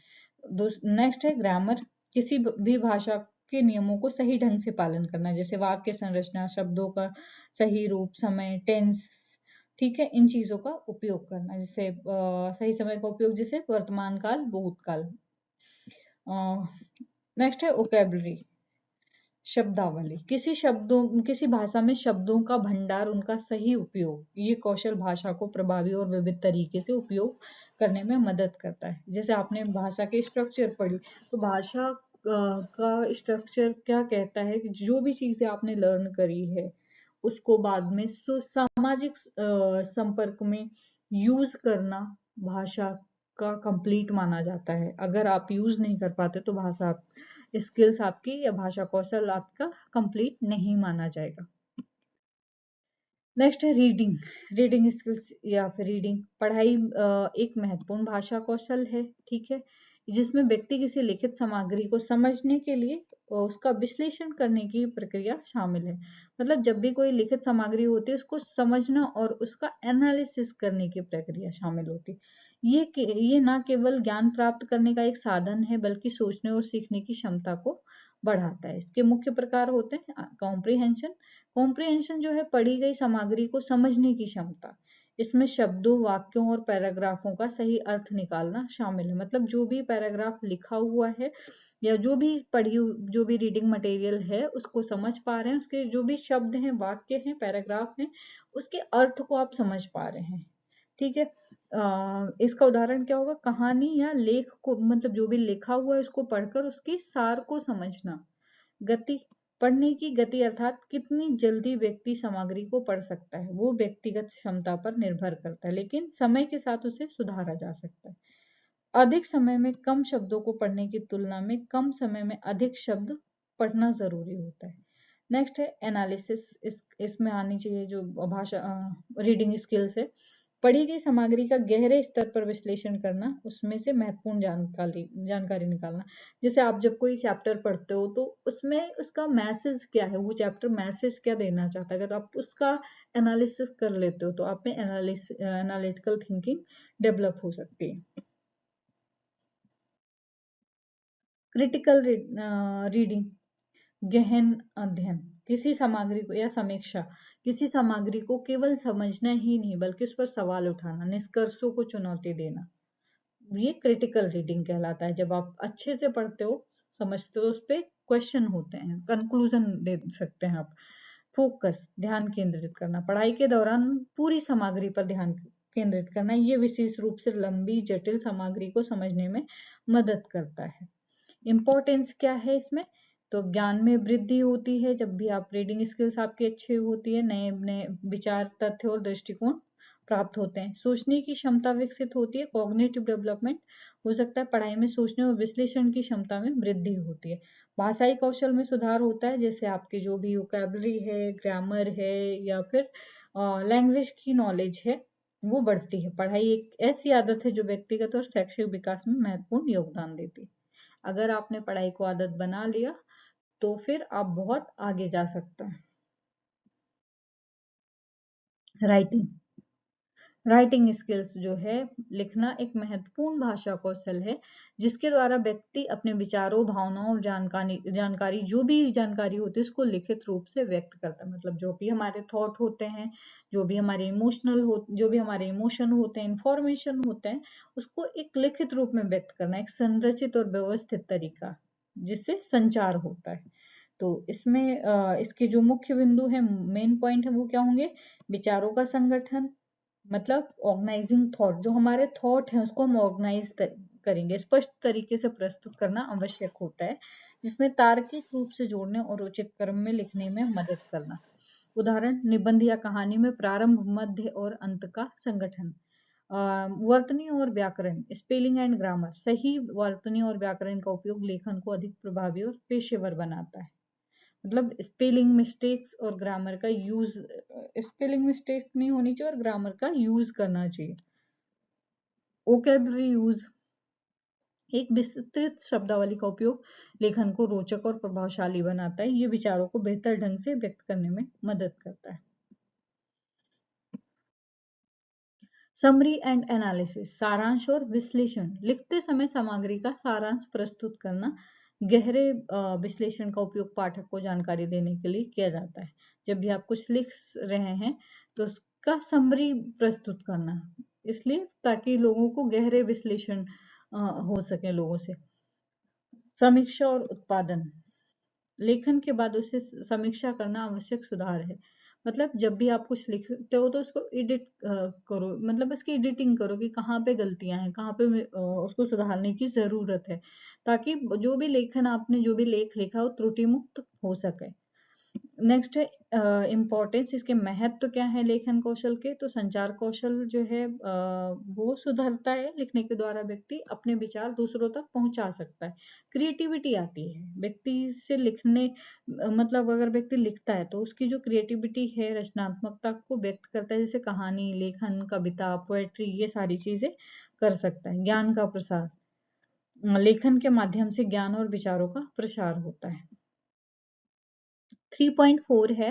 नेक्स्ट है ग्रामर। किसी भी भाषा के नियमों को सही ढंग से पालन करना, जैसे वाक्य संरचना, शब्दों का सही रूप, समय, टेंस। ठीक है, इन चीजों का उपयोग करना, जैसे सही समय का उपयोग, जैसे वर्तमान काल, भूतकाल। नेक्स्ट है ओकेबलरी, शब्दावली। किसी भाषा में शब्दों का भंडार, उनका सही उपयोग, ये कौशल भाषा को प्रभावी और विविध तरीके से उपयोग करने में मदद करता है। जैसे आपने भाषा के स्ट्रक्चर पढ़ी, तो भाषा का स्ट्रक्चर क्या कहता है कि जो भी चीजें आपने लर्न करी है उसको बाद में सामाजिक संपर्क में यूज करना भाषा का कंप्लीट माना जाता है। अगर आप यूज नहीं कर पाते तो भाषा स्किल्स आपकी या भाषा कौशल आपका कंप्लीट नहीं माना जाएगा। नेक्स्ट है रीडिंग। रीडिंग स्किल्स या फिर रीडिंग पढ़ाई एक महत्वपूर्ण भाषा कौशल है। ठीक है, जिसमें व्यक्ति किसी लिखित सामग्री को समझने के लिए उसका विश्लेषण करने की प्रक्रिया शामिल है। मतलब जब भी कोई लिखित सामग्री होती है उसको समझना और उसका एनालिसिस करने की प्रक्रिया शामिल होती है। ये ना केवल ज्ञान प्राप्त करने का एक साधन है बल्कि सोचने और सीखने की क्षमता को बढ़ाता है। इसके मुख्य प्रकार होते हैं कॉम्प्रिहेंशन। कॉम्प्रिहेंशन जो है पढ़ी गई सामग्री को समझने की क्षमता। इसमें शब्दों, वाक्यों और पैराग्राफों का सही अर्थ निकालना शामिल है। मतलब जो भी पैराग्राफ लिखा हुआ है या जो भी रीडिंग मटेरियल है उसको समझ पा रहे हैं, उसके जो भी शब्द हैं, वाक्य हैं, पैराग्राफ हैं, उसके अर्थ को आप समझ पा रहे हैं। ठीक है, इसका उदाहरण क्या होगा? कहानी या लेख को, मतलब जो भी लिखा हुआ है उसको पढ़कर उसके सार को समझना। गति, पढ़ने की गति अर्थात कितनी जल्दी व्यक्ति सामग्री को पढ़ सकता है वो व्यक्तिगत क्षमता पर निर्भर करता है, लेकिन समय के साथ उसे सुधारा जा सकता है। अधिक समय में कम शब्दों को पढ़ने की तुलना में कम समय में अधिक शब्द पढ़ना जरूरी होता है। नेक्स्ट है एनालिसिस। इसमें आनी चाहिए जो भाषा रीडिंग स्किल्स है। पढ़ी गई सामग्री का गहरे स्तर पर विश्लेषण करना, उसमें से महत्वपूर्ण जानकारी निकालना। जैसे आप जब कोई चैप्टर पढ़ते हो तो उसमें उसका मैसेज क्या है, वो चैप्टर मैसेज क्या देना चाहता है, अगर आप उसका एनालिसिस कर लेते हो तो आप में एनालिटिकल थिंकिंग डेवलप हो सकती है। क्रिटिकल रीडिंग, गहन अध्ययन। किसी सामग्री को या समीक्षा, किसी सामग्री को केवल समझना ही नहीं बल्कि उस पर सवाल उठाना, निष्कर्षों को चुनौती देना, ये क्रिटिकल रीडिंग कहलाता है। जब आप अच्छे से पढ़ते हो, समझते हो, उस पर क्वेश्चन होते हैं, कंक्लूजन दे सकते हैं आप। फोकस, ध्यान केंद्रित करना, पढ़ाई के दौरान पूरी सामग्री पर ध्यान केंद्रित करना, ये विशेष रूप से लंबी जटिल सामग्री को समझने में मदद करता है। इम्पोर्टेंस क्या है इसमें? तो ज्ञान में वृद्धि होती है जब भी आप रीडिंग स्किल्स आपकी अच्छी होती है, नए नए विचार, तथ्य और दृष्टिकोण प्राप्त होते हैं। सोचने की क्षमता विकसित होती है, कॉग्निटिव डेवलपमेंट हो सकता है, पढ़ाई में सोचने और विश्लेषण की क्षमता में वृद्धि होती है। भाषाई कौशल में सुधार होता है, जैसे आपकी जो भी वोकैबुलरी है, ग्रामर है या फिर लैंग्वेज की नॉलेज है वो बढ़ती है। पढ़ाई एक ऐसी आदत है जो व्यक्तिगत और शैक्षिक विकास में महत्वपूर्ण योगदान देती है। अगर आपने पढ़ाई को आदत बना लिया तो फिर आप बहुत आगे जा सकते हैं। राइटिंग, राइटिंग स्किल्स जो है, लिखना एक महत्वपूर्ण भाषा कौशल है जिसके द्वारा व्यक्ति अपने विचारों, भावनाओं और जानकारी जो भी जानकारी होती है उसको लिखित रूप से व्यक्त करता है। मतलब जो भी हमारे थॉट होते हैं, जो भी हमारे इमोशन होते हैं, इंफॉर्मेशन होते हैं, उसको एक लिखित रूप में व्यक्त करना, एक संरचित और व्यवस्थित तरीका जिससे संचार होता है। तो इसमें इसके जो मुख्य बिंदु है, मेन पॉइंट है, वो क्या होंगे? विचारों का संगठन, मतलब ऑर्गेनाइजिंग थॉट, जो हमारे थॉट हैं उसको हम ऑर्गेनाइज करेंगे, स्पष्ट तरीके से प्रस्तुत करना आवश्यक होता है, जिसमें तार्किक रूप से जोड़ने और उचित क्रम में लिखने में मदद करना। उदाहरण, निबंध या कहानी में प्रारंभ, मध्य और अंत का संगठन। वर्तनी और व्याकरण, स्पेलिंग एंड ग्रामर, सही वर्तनी और व्याकरण का उपयोग लेखन को अधिक प्रभावी और पेशेवर बनाता है। मतलब स्पेलिंग मिस्टेक्स और ग्रामर का यूज, स्पेलिंग मिस्टेक नहीं होनी चाहिए और ग्रामर का यूज करना चाहिए। वोकेबलरी यूज, एक विस्तृत शब्दावली का उपयोग लेखन को रोचक और प्रभावशाली बनाता है। ये विचारों को बेहतर ढंग से व्यक्त करने में मदद करता है। समरी एंड एनालिसिस, सारांश और विश्लेषण, लिखते समय सामग्री का सारांश प्रस्तुत करना। गहरे विश्लेषण का उपयोग पाठक को जानकारी देने के लिए किया जाता है। जब भी आप कुछ लिख रहे हैं तो उसका समरी प्रस्तुत करना, इसलिए ताकि लोगों को गहरे विश्लेषण हो सके लोगों से। समीक्षा और उत्पादन, लेखन के बाद उसे समीक्षा करना आवश्यक सुधार है। मतलब जब भी आप कुछ लिखते हो तो उसको एडिट करो, मतलब उसकी एडिटिंग करो कि कहाँ पे गलतियां हैं, कहाँ पे उसको सुधारने की जरूरत है, ताकि जो भी लेखन आपने जो भी लेख लिखा हो त्रुटि मुक्त हो सके। नेक्स्ट है इम्पोर्टेंस, इसके महत्व क्या है लेखन कौशल के? तो संचार कौशल जो है वो सुधरता है, लिखने के द्वारा व्यक्ति अपने विचार दूसरों तक पहुंचा सकता है। क्रिएटिविटी आती है व्यक्ति से लिखने, मतलब अगर व्यक्ति लिखता है तो उसकी जो क्रिएटिविटी है, रचनात्मकता को व्यक्त करता है, जैसे कहानी, लेखन, कविता, पोएट्री, ये सारी चीजें कर सकता है। ज्ञान का प्रसार, लेखन के माध्यम से ज्ञान और विचारों का प्रसार होता है। 3.4 है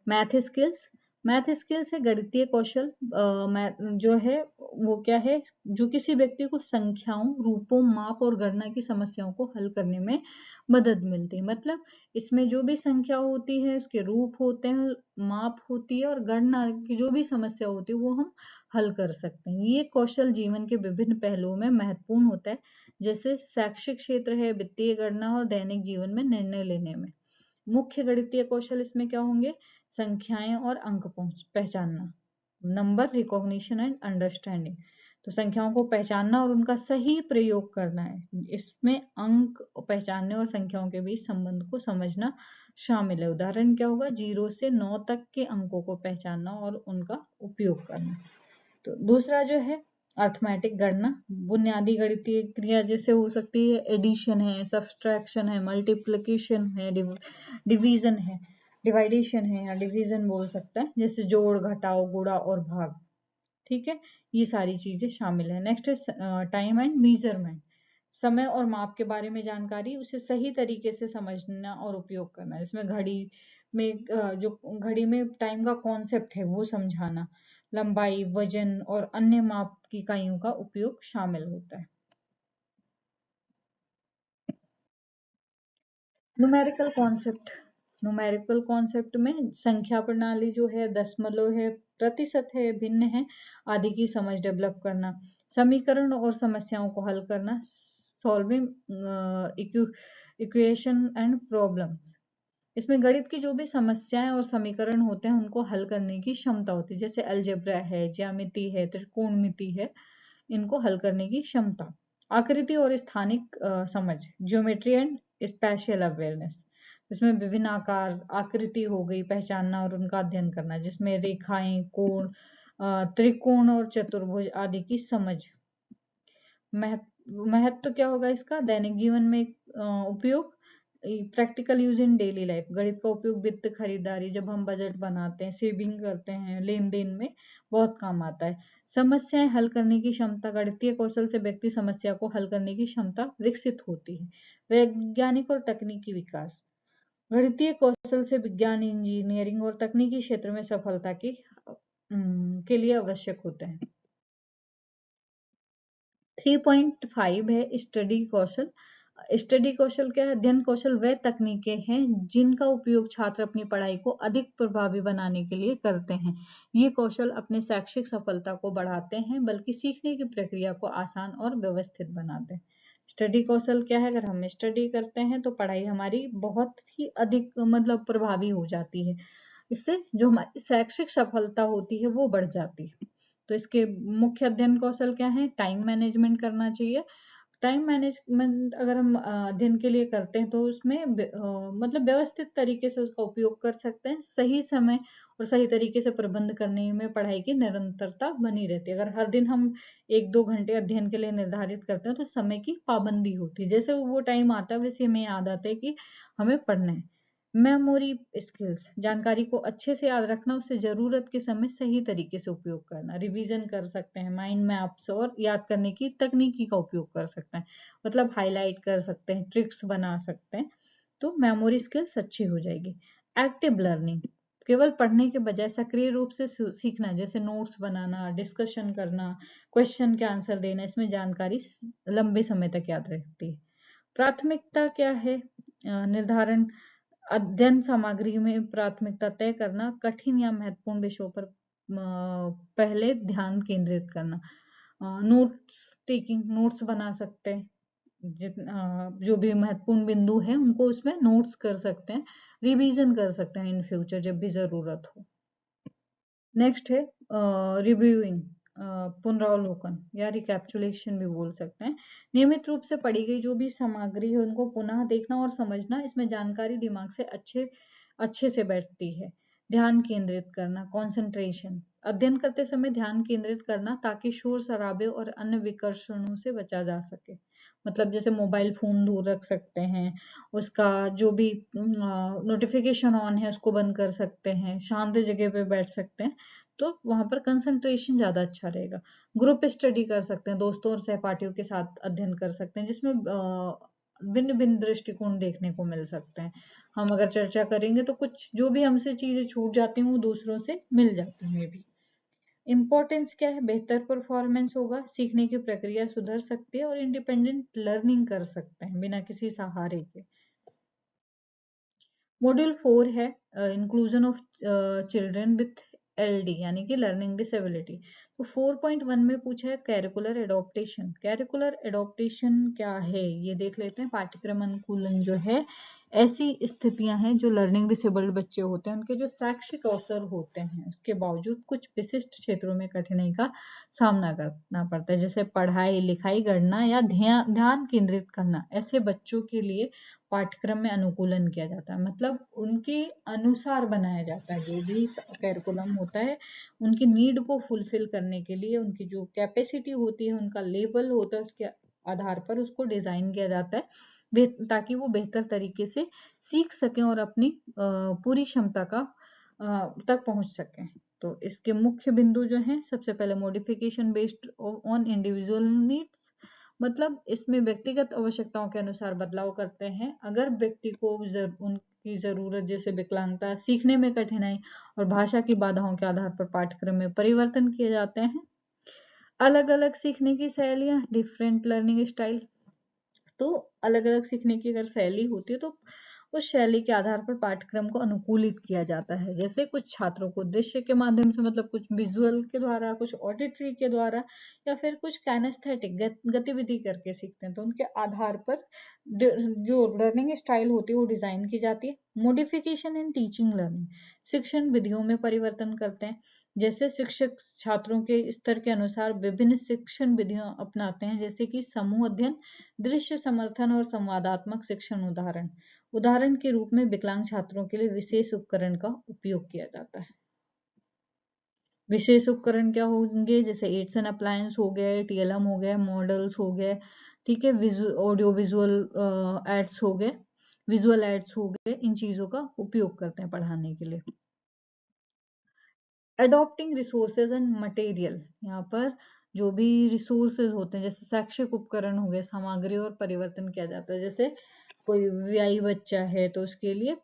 मैथ स्किल्स। मैथ स्किल्स है गणितीय कौशल, जो है वो क्या है? जो किसी व्यक्ति को संख्याओं, रूपों, माप और गणना की समस्याओं को हल करने में मदद मिलती है। मतलब इसमें जो भी संख्या होती है, उसके रूप होते हैं, माप होती है और गणना की जो भी समस्या होती है वो हम हल कर सकते हैं। ये कौशल जीवन के विभिन्न पहलुओं में महत्वपूर्ण होता है, जैसे शैक्षिक क्षेत्र है, वित्तीय गणना और दैनिक जीवन में निर्णय लेने में। मुख्य गणितीय कौशल इसमें क्या होंगे? संख्याएं और अंक पहचानना, नंबर रिकॉग्निशन एंड अंडरस्टैंडिंग। तो संख्याओं को पहचानना और उनका सही प्रयोग करना है। इसमें अंक पहचानने और संख्याओं के बीच संबंध को समझना शामिल है। उदाहरण क्या होगा? 0 से 9 तक के अंकों को पहचानना और उनका उपयोग करना। तो दूसरा जो है अर्थमेटिक गणना, बुनियादी गणितीय क्रिया जैसे हो सकती है एडिशन है, सब्सट्रैक्शन है, मल्टीप्लिकेशन है, डिवीजन है, डिवाइडेशन है या डिवीजन बोल सकता है, जैसे जोड़, घटाव, गुणा और भाग। ठीक है, ये सारी चीजें शामिल है। नेक्स्ट है टाइम एंड मेजरमेंट, समय और माप के बारे में जानकारी, उसे सही तरीके से समझना और उपयोग करना। इसमें घड़ी में जो घड़ी में टाइम का कॉन्सेप्ट है वो समझाना, लंबाई, वजन और अन्य माप की इकाइयों का उपयोग शामिल होता है। न्यूमेरिकल कॉन्सेप्ट, न्यूमेरिकल कॉन्सेप्ट में संख्या प्रणाली जो है, दशमलव है, प्रतिशत है, भिन्न है आदि की समझ डेवलप करना। समीकरण और समस्याओं को हल करना, सॉल्विंग इक्वेशन एंड प्रॉब्लम्स। इसमें गणित की जो भी समस्याएं और समीकरण होते हैं उनको हल करने की क्षमता होती है, जैसे अलजेब्रा है, ज्यामिति है, त्रिकोणमिति है, इनको हल करने की क्षमता। आकृति और स्थानिक समझ, ज्योमेट्री एंड स्पेशियल अवेयरनेस, इसमें विभिन्न आकार, आकृति हो गई पहचानना और उनका अध्ययन करना, जिसमें रेखाएं, कोण, त्रिकोण और चतुर्भुज आदि की समझ। महत्व क्या होगा इसका? दैनिक जीवन में उपयोग, practical use in daily life, गणित का उपयोग वित्त, खरीदारी, जब हम बजट बनाते हैं, सेविंग करते हैं, लेन देन में बहुत काम आता है। समस्याएं हल करने की क्षमता, गणितीय कौशल से व्यक्ति समस्या को हल करने की क्षमता विकसित होती है। वैज्ञानिक और तकनीकी विकास, गणितीय कौशल से विज्ञान, इंजीनियरिंग और तकनीकी क्षेत्र में सफलता की के लिए आवश्यक होते हैं। 3.5 है स्टडी कौशल। स्टडी कौशल क्या है? अध्ययन कौशल वह तकनीकें हैं जिनका उपयोग छात्र अपनी पढ़ाई को अधिक प्रभावी बनाने के लिए करते हैं। ये कौशल अपने शैक्षिक सफलता को बढ़ाते हैं, बल्कि सीखने की प्रक्रिया को आसान और व्यवस्थित बनाते हैं। स्टडी कौशल क्या है? अगर हम स्टडी करते हैं तो पढ़ाई हमारी बहुत ही अधिक मतलब प्रभावी हो जाती है। इससे जो हमारी शैक्षिक सफलता होती है वो बढ़ जाती है। तो इसके मुख्य अध्ययन कौशल क्या है? टाइम मैनेजमेंट करना चाहिए। टाइम मैनेजमेंट अगर हम अध्ययन के लिए करते हैं तो उसमें मतलब व्यवस्थित तरीके से उसका उपयोग कर सकते हैं। सही समय और सही तरीके से प्रबंध करने में पढ़ाई की निरंतरता बनी रहती है। अगर हर दिन हम 1-2 घंटे अध्ययन के लिए निर्धारित करते हैं तो समय की पाबंदी होती है। जैसे वो टाइम आता है वैसे हमें याद आता है कि हमें पढ़ना है। मेमोरी स्किल्स, जानकारी को अच्छे से याद रखना, उसे जरूरत के समय सही तरीके से उपयोग करना। रिवीजन कर सकते हैं, माइंड मैप्स और याद करने की तकनीकी का उपयोग कर सकते हैं, मतलब हाईलाइट कर सकते हैं, ट्रिक्स बना सकते हैं, तो मेमोरी स्किल्स अच्छी हो जाएगी। एक्टिव लर्निंग, केवल पढ़ने के बजाय सक्रिय रूप से सीखना, जैसे नोट्स बनाना, डिस्कशन करना, क्वेश्चन के आंसर देना, इसमें जानकारी लंबे समय तक याद रहती है। प्राथमिकता क्या है? निर्धारण, अध्ययन सामग्री में प्राथमिकता तय करना, कठिन या महत्वपूर्ण विषयों पर पहले ध्यान केंद्रित करना। नोट्स टेकिंग, नोट्स बना सकते हैं, जो भी महत्वपूर्ण बिंदु है उनको उसमें नोट्स कर सकते हैं, रिवीजन कर सकते हैं इन फ्यूचर जब भी जरूरत हो। नेक्स्ट है रिव्यूइंग, पुनरावलोकन या रिकैप्चुलेशन भी बोल सकते हैं। नियमित रूप से पढ़ी गई जो भी सामग्री है उनको पुनः देखना और समझना, इसमें जानकारी दिमाग से अच्छे से बैठती है। ध्यान केंद्रित करना, कंसंट्रेशन, अध्ययन करते समय ध्यान केंद्रित करना ताकि शोर शराबे और अन्य विकर्षणों से बचा जा सके। मतलब जैसे मोबाइल फोन दूर रख सकते हैं, उसका जो भी नोटिफिकेशन ऑन है उसको बंद कर सकते हैं, शांत जगह पे बैठ सकते हैं, तो वहां पर कंसंट्रेशन ज्यादा अच्छा रहेगा। ग्रुप स्टडी कर सकते हैं, दोस्तों और सहपाठियों के साथ अध्ययन कर सकते हैं, जिसमें भिन्न भिन्न दृष्टिकोण देखने को मिल सकते हैं। हम अगर चर्चा करेंगे तो कुछ जो भी हमसे चीजें छूट जाती हैं वो दूसरों से मिल जाती हैं भी। इम्पोर्टेंस क्या है? बेहतर परफॉर्मेंस होगा, सीखने की प्रक्रिया सुधर सकती है और इंडिपेंडेंट लर्निंग कर सकते हैं बिना किसी सहारे के। मॉड्यूल 4 है inclusion of children with LD यानी कि लर्निंग डिसेबिलिटी। तो 4.1 में पूछा है कैरिकुलर एडॉप्टेशन। कैरिकुलर एडॉप्टेशन क्या है ये देख लेते हैं। पाठ्यक्रम अनुकूलन जो है ऐसी स्थितियां हैं जो लर्निंग डिसेबल्ड बच्चे होते हैं उनके जो शैक्षिक अवसर होते हैं उसके बावजूद कुछ विशिष्ट क्षेत्रों में कठिनाई का सामना करना पड़ता है, जैसे पढ़ाई लिखाई, गणना या ध्यान केंद्रित करना। ऐसे बच्चों के लिए पाठ्यक्रम में अनुकूलन किया जाता है, मतलब उनके अनुसार बनाया जाता है। जो भी करिकुलम होता है उनकी नीड को फुलफिल करने के लिए, उनकी जो कैपेसिटी होती है, उनका लेवल होता है, उसके आधार पर उसको डिजाइन किया जाता है ताकि वो बेहतर तरीके से सीख सकें और अपनी पूरी क्षमता का तक पहुंच सकें। तो इसके मुख्य बिंदु जो हैं, सबसे पहले modification based on individual needs, मतलब इसमें व्यक्तिगत आवश्यकताओं के अनुसार बदलाव करते हैं। अगर व्यक्ति को उनकी जरूरत जैसे विकलांगता, सीखने में कठिनाई और भाषा की बाधाओं के आधार पर पाठ्यक्रम में परिवर्तन किए जाते हैं। अलग अलग सीखने की शैलियाँ, डिफरेंट लर्निंग स्टाइल, तो अलग अलग सीखने की अगर शैली होती है तो उस शैली के आधार पर पाठ्यक्रम को अनुकूलित किया जाता है। जैसे कुछ छात्रों को दृश्य के माध्यम से, मतलब कुछ विजुअल के द्वारा, कुछ ऑडिटरी के द्वारा या फिर कुछ कैनेस्थेटिक गतिविधि करके सीखते हैं, तो उनके आधार पर जो लर्निंग स्टाइल होती है वो डिजाइन की जाती है। मॉडिफिकेशन इन टीचिंग लर्निंग, शिक्षण विधियों में परिवर्तन करते हैं। जैसे शिक्षक छात्रों के स्तर के अनुसार विभिन्न शिक्षण विधियां अपनाते हैं, जैसे कि समूह अध्ययन, दृश्य समर्थन और संवादात्मक शिक्षण। उदाहरण के रूप में विकलांग छात्रों के लिए विशेष उपकरण का उपयोग किया जाता है। विशेष उपकरण क्या होंगे? जैसे एड्स एंड अप्लायंस हो गए, टीएलएम हो गए, मॉडल्स हो गए, ठीक है, ऑडियो विजुअल एड्स हो गए, विजुअल एड्स हो गए, इन चीजों का उपयोग करते हैं पढ़ाने के लिए। एडॉप्टिंग रिसोर्सेज एंड मटेरियल, यहाँ पर जो भी रिसोर्सेज होते हैं जैसे शैक्षिक उपकरण हो गए, सामग्री और परिवर्तन किया जाता है। जैसे कोई वीआई बच्चा है तो उसके लिए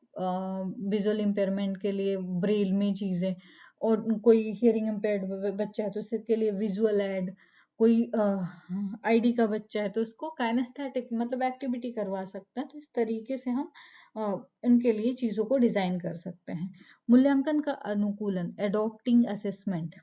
विजुअल इम्पेयरमेंट के लिए ब्रेल में चीजें, और कोई हियरिंग इम्पेयर्ड बच्चा है तो उसके लिए विजुअल एड, कोई आईडी का बच्चा है तो उसको काइनेस्थेटिक मतलब एक्टिविटी करवा सकते हैं। तो इस तरीके से हम इनके लिए चीजों को डिजाइन कर सकते हैं। मूल्यांकन का अनुकूलन, एडॉप्टिंग असेसमेंट,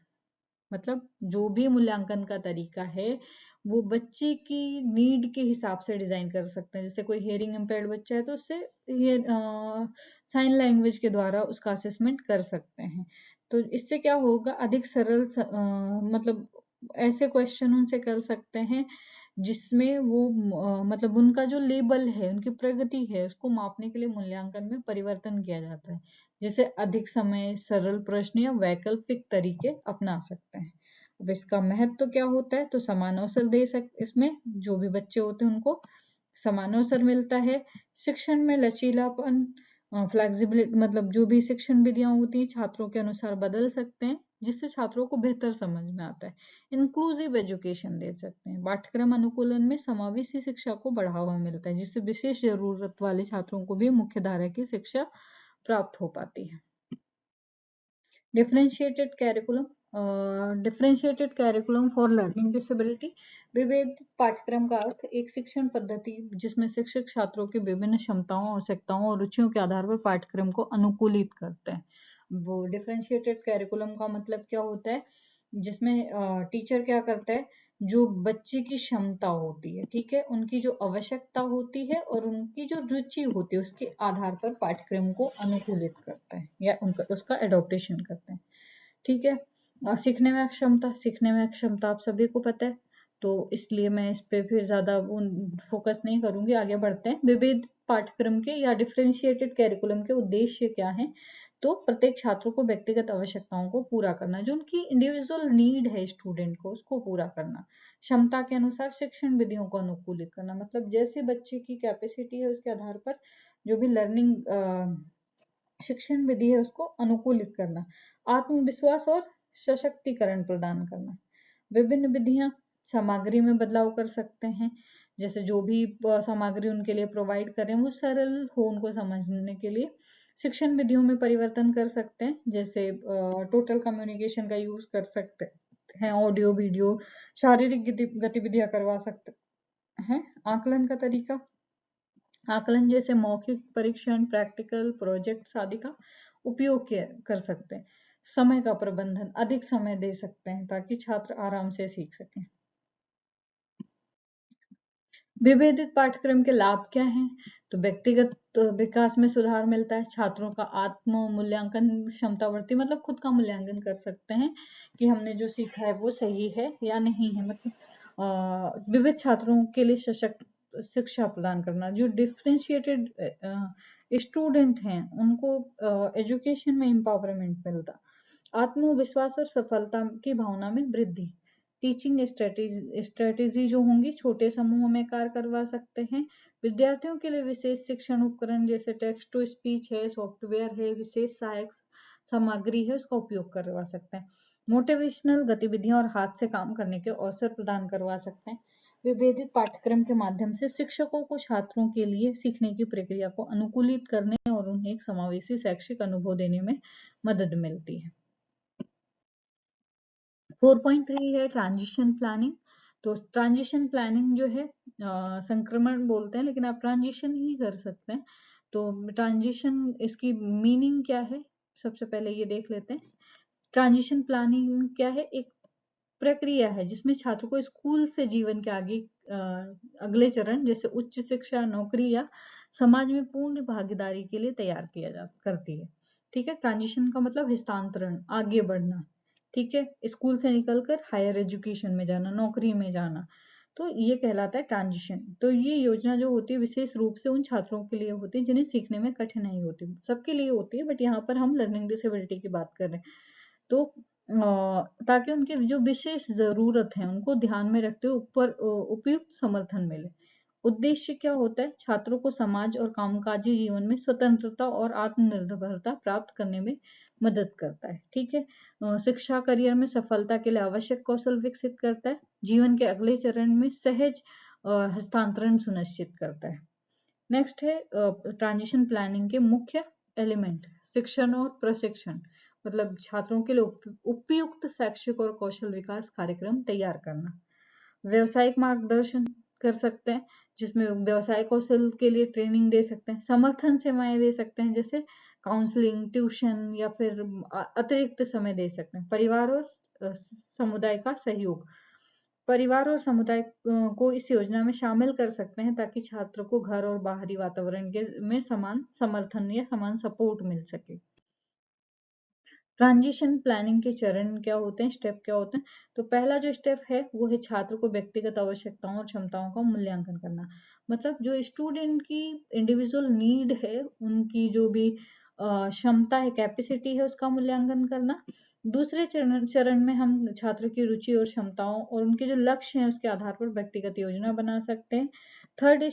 मतलब जो भी मूल्यांकन का तरीका है वो बच्चे की नीड के हिसाब से डिजाइन कर सकते हैं। जैसे कोई हियरिंग इम्पेयर्ड बच्चा है तो उससे ये साइन लैंग्वेज के द्वारा उसका असेसमेंट कर सकते हैं। तो इससे क्या होगा, अधिक सरल मतलब ऐसे क्वेश्चन उनसे कर सकते हैं जिसमें वो मतलब उनका जो लेबल है, उनकी प्रगति है, उसको मापने के लिए मूल्यांकन में परिवर्तन किया जाता है। जैसे अधिक समय, सरल प्रश्न या वैकल्पिक तरीके अपना सकते हैं। अब इसका महत्व तो क्या होता है, तो समान अवसर दे सकते, इसमें जो भी बच्चे होते हैं उनको समान अवसर मिलता है। शिक्षण में लचीलापन, फ्लेक्सिबिलिटी, मतलब जो भी शिक्षण विधियां होती हैं छात्रों के अनुसार बदल सकते हैं, जिससे छात्रों को बेहतर समझ में आता है। इंक्लूसिव एजुकेशन दे सकते हैं, पाठ्यक्रम अनुकूलन में समावेशी शिक्षा को बढ़ावा मिलता है, जिससे विशेष जरूरत वाले छात्रों को भी मुख्य धारा की शिक्षा प्राप्त हो पाती है। Differentiated curriculum, differentiated curriculum for learning disability, विविध पाठ्यक्रम का अर्थ एक शिक्षण पद्धति जिसमें शिक्षक छात्रों की विभिन्न क्षमताओं, आवश्यकताओं और रुचियों के आधार पर पाठ्यक्रम को अनुकूलित करते हैं। वो डिफरेंशिएटेड कैरिकुलम का मतलब क्या होता है, जिसमें टीचर क्या करता है, जो बच्चे की क्षमता होती है, ठीक है, उनकी जो आवश्यकता होती है और उनकी जो रुचि होती है उसके आधार पर पाठ्यक्रम को अनुकूलित करता है या उनका उसका एडॉप्टेशन करते हैं, ठीक है। और सीखने में क्षमता आप सभी को पता है, तो इसलिए मैं इस पे फिर ज्यादा फोकस नहीं करूंगी, आगे बढ़ते हैं। विविध पाठ्यक्रम के या डिफरेंशिएटेड कैरिकुलम के उद्देश्य क्या है, तो प्रत्येक छात्र को व्यक्तिगत आवश्यकताओं को पूरा करना, जो उनकी इंडिविजुअल नीड है स्टूडेंट को, उसको पूरा करना। क्षमता के अनुसार शिक्षण विधियों को अनुकूलित करना, मतलब जैसे बच्चे की कैपेसिटी है उसके आधार पर जो भी लर्निंग शिक्षण विधि है उसको अनुकूलित करना। आत्मविश्वास और सशक्तिकरण प्रदान करना, विभिन्न विधियां सामग्री में बदलाव कर सकते हैं, जैसे जो भी सामग्री उनके लिए प्रोवाइड करें वो सरल हो उनको समझने के लिए। शिक्षण विधियों में परिवर्तन कर सकते हैं, जैसे टोटल कम्युनिकेशन का यूज कर सकते हैं, ऑडियो वीडियो, शारीरिक गतिविधियां करवा सकते हैं। आकलन का तरीका, आकलन जैसे मौखिक परीक्षण, प्रैक्टिकल प्रोजेक्ट्स आदि का उपयोग कर सकते हैं। समय का प्रबंधन, अधिक समय दे सकते हैं ताकि छात्र आराम से सीख सकें। विभेदित पाठ्यक्रम के लाभ क्या हैं, तो व्यक्तिगत विकास में सुधार मिलता है, छात्रों का आत्म मूल्यांकन क्षमता बढ़ती, मतलब खुद का मूल्यांकन कर सकते हैं कि हमने जो सीखा है वो सही है या नहीं है। मतलब विविध छात्रों के लिए सशक्त शिक्षा प्रदान करना, जो डिफरेंशिएटेड स्टूडेंट हैं उनको एजुकेशन में एम्पावरमेंट मिलता, आत्मविश्वास और सफलता की भावना में वृद्धि। टीचिंग स्ट्रेटेजी जो होंगी, छोटे समूहों में कार्य करवा सकते हैं। विद्यार्थियों के लिए विशेष शिक्षण उपकरण जैसे टेक्स्ट टू स्पीच है, सॉफ्टवेयर है, विशेष सहायक सामग्री है, उसका उपयोग करवा सकते हैं। मोटिवेशनल गतिविधियां और हाथ से काम करने के अवसर प्रदान करवा सकते हैं। विभेदित पाठ्यक्रम के माध्यम से शिक्षकों को छात्रों के लिए सीखने की प्रक्रिया को अनुकूलित करने और उन्हें एक समावेशी शैक्षिक अनुभव देने में मदद मिलती है। 4.3 है ट्रांजिशन प्लानिंग। तो ट्रांजिशन प्लानिंग जो है संक्रमण बोलते हैं लेकिन आप ट्रांजिशन ही कर सकते हैं। तो ट्रांजिशन, इसकी मीनिंग क्या है, सबसे पहले ये देख लेते हैं। ट्रांजिशन प्लानिंग क्या है, एक प्रक्रिया है जिसमें छात्र को स्कूल से जीवन के आगे अगले चरण जैसे उच्च शिक्षा, नौकरी या समाज में पूर्ण भागीदारी के लिए तैयार किया जा करती है, ठीक है। ट्रांजिशन का मतलब हस्तांतरण, आगे बढ़ना, ठीक है, स्कूल से निकलकर हायर एजुकेशन में जाना, नौकरी में जाना, तो ये कहलाता है ट्रांजिशन। तो ये योजना जो होती है विशेष रूप से उन छात्रों के लिए होती है जिन्हें सीखने में कठिनाई होती है, सबके लिए होती है, बट यहाँ पर हम लर्निंग डिसेबिलिटी की बात कर रहे हैं। तो ताकि उनकी जो विशेष ज़रूरत है उनको ध्यान में रखते हुए उपयुक्त समर्थन मिले। उद्देश्य क्या होता है? छात्रों को समाज और कामकाजी जीवन में स्वतंत्रता और आत्मनिर्भरता प्राप्त करने में मदद करता है। ठीक है, शिक्षा करियर में सफलता के लिए आवश्यक कौशल विकसित करता है, जीवन के अगले चरण में सहज हस्तांतरण सुनिश्चित करता है। नेक्स्ट है ट्रांजिशन प्लानिंग के मुख्य एलिमेंट, शिक्षण और प्रशिक्षण, मतलब छात्रों के लिए उपयुक्त शैक्षिक और कौशल विकास कार्यक्रम तैयार करना। व्यवसायिक मार्गदर्शन कर सकते हैं, जिसमें व्यवसाय कौशल के लिए ट्रेनिंग दे सकते हैं, समर्थन सेवाएं दे सकते हैं, जैसे काउंसलिंग, ट्यूशन या फिर अतिरिक्त समय दे सकते हैं। परिवार और समुदाय का सहयोग, परिवार और समुदाय को इस योजना में शामिल कर सकते हैं ताकि छात्र को घर और बाहरी वातावरण के में समान समर्थन या समान सपोर्ट मिल सके। ट्रांजिशन प्लानिंग के चरण क्या होते हैं, स्टेप क्या होते हैं? तो पहला जो स्टेप है वो है छात्र को व्यक्तिगत आवश्यकताओं और क्षमताओं का मूल्यांकन करना। मतलब जो स्टूडेंट की इंडिविजुअल नीड है, उनकी जो भी क्षमता है, कैपेसिटी है, उसका मूल्यांकन करना। दूसरे चरण चरण में हम छात्र की रुचि और क्षमताओं और उनके जो लक्ष्य हैं उसके आधार पर व्यक्तिगत योजना बना सकते हैं। थर्ड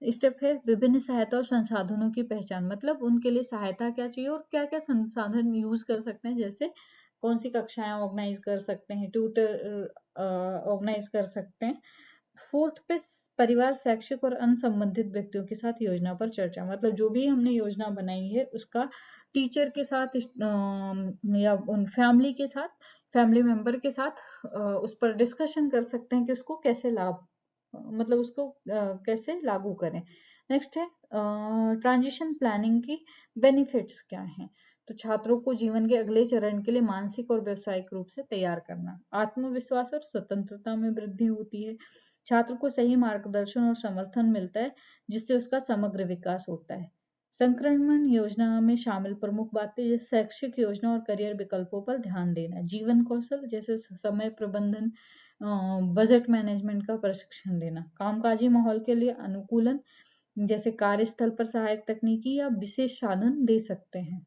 स्टेप है विभिन्न सहायता और संसाधनों की पहचान, मतलब उनके लिए सहायता क्या चाहिए और क्या क्या संसाधन यूज कर सकते हैं, जैसे कौन सी कक्षाएं ऑर्गेनाइज कर सकते हैं, ट्यूटर ऑर्गेनाइज कर सकते हैं। फोर्थ पे परिवार, शैक्षिक और अन्य संबंधित व्यक्तियों के साथ योजना पर चर्चा, मतलब जो भी हमने योजना बनाई है उसका टीचर के साथ या उन फैमिली के साथ, फैमिली मेंबर के साथ उस पर डिस्कशन कर सकते हैं कि उसको कैसे लाभ, मतलब उसको कैसे लागू करें। नेक्स्ट है ट्रांजिशन प्लानिंग की बेनिफिट्स क्या हैं? तो छात्रों को जीवन के अगले चरण के लिए मानसिक और व्यावसायिक रूप से तैयार करना, आत्मविश्वास और स्वतंत्रता में वृद्धि होती है, छात्र को सही मार्गदर्शन और समर्थन मिलता है जिससे उसका समग्र विकास होता है। संक्रमण योजना में शामिल प्रमुख बातें जैसे शैक्षिक योजना और करियर विकल्पों पर ध्यान देना, जीवन कौशल जैसे समय प्रबंधन, बजट मैनेजमेंट का प्रशिक्षण देना, कामकाजी माहौल के लिए अनुकूलन जैसे कार्यस्थल पर सहायक तकनीकी या विशेष साधन दे सकते हैं।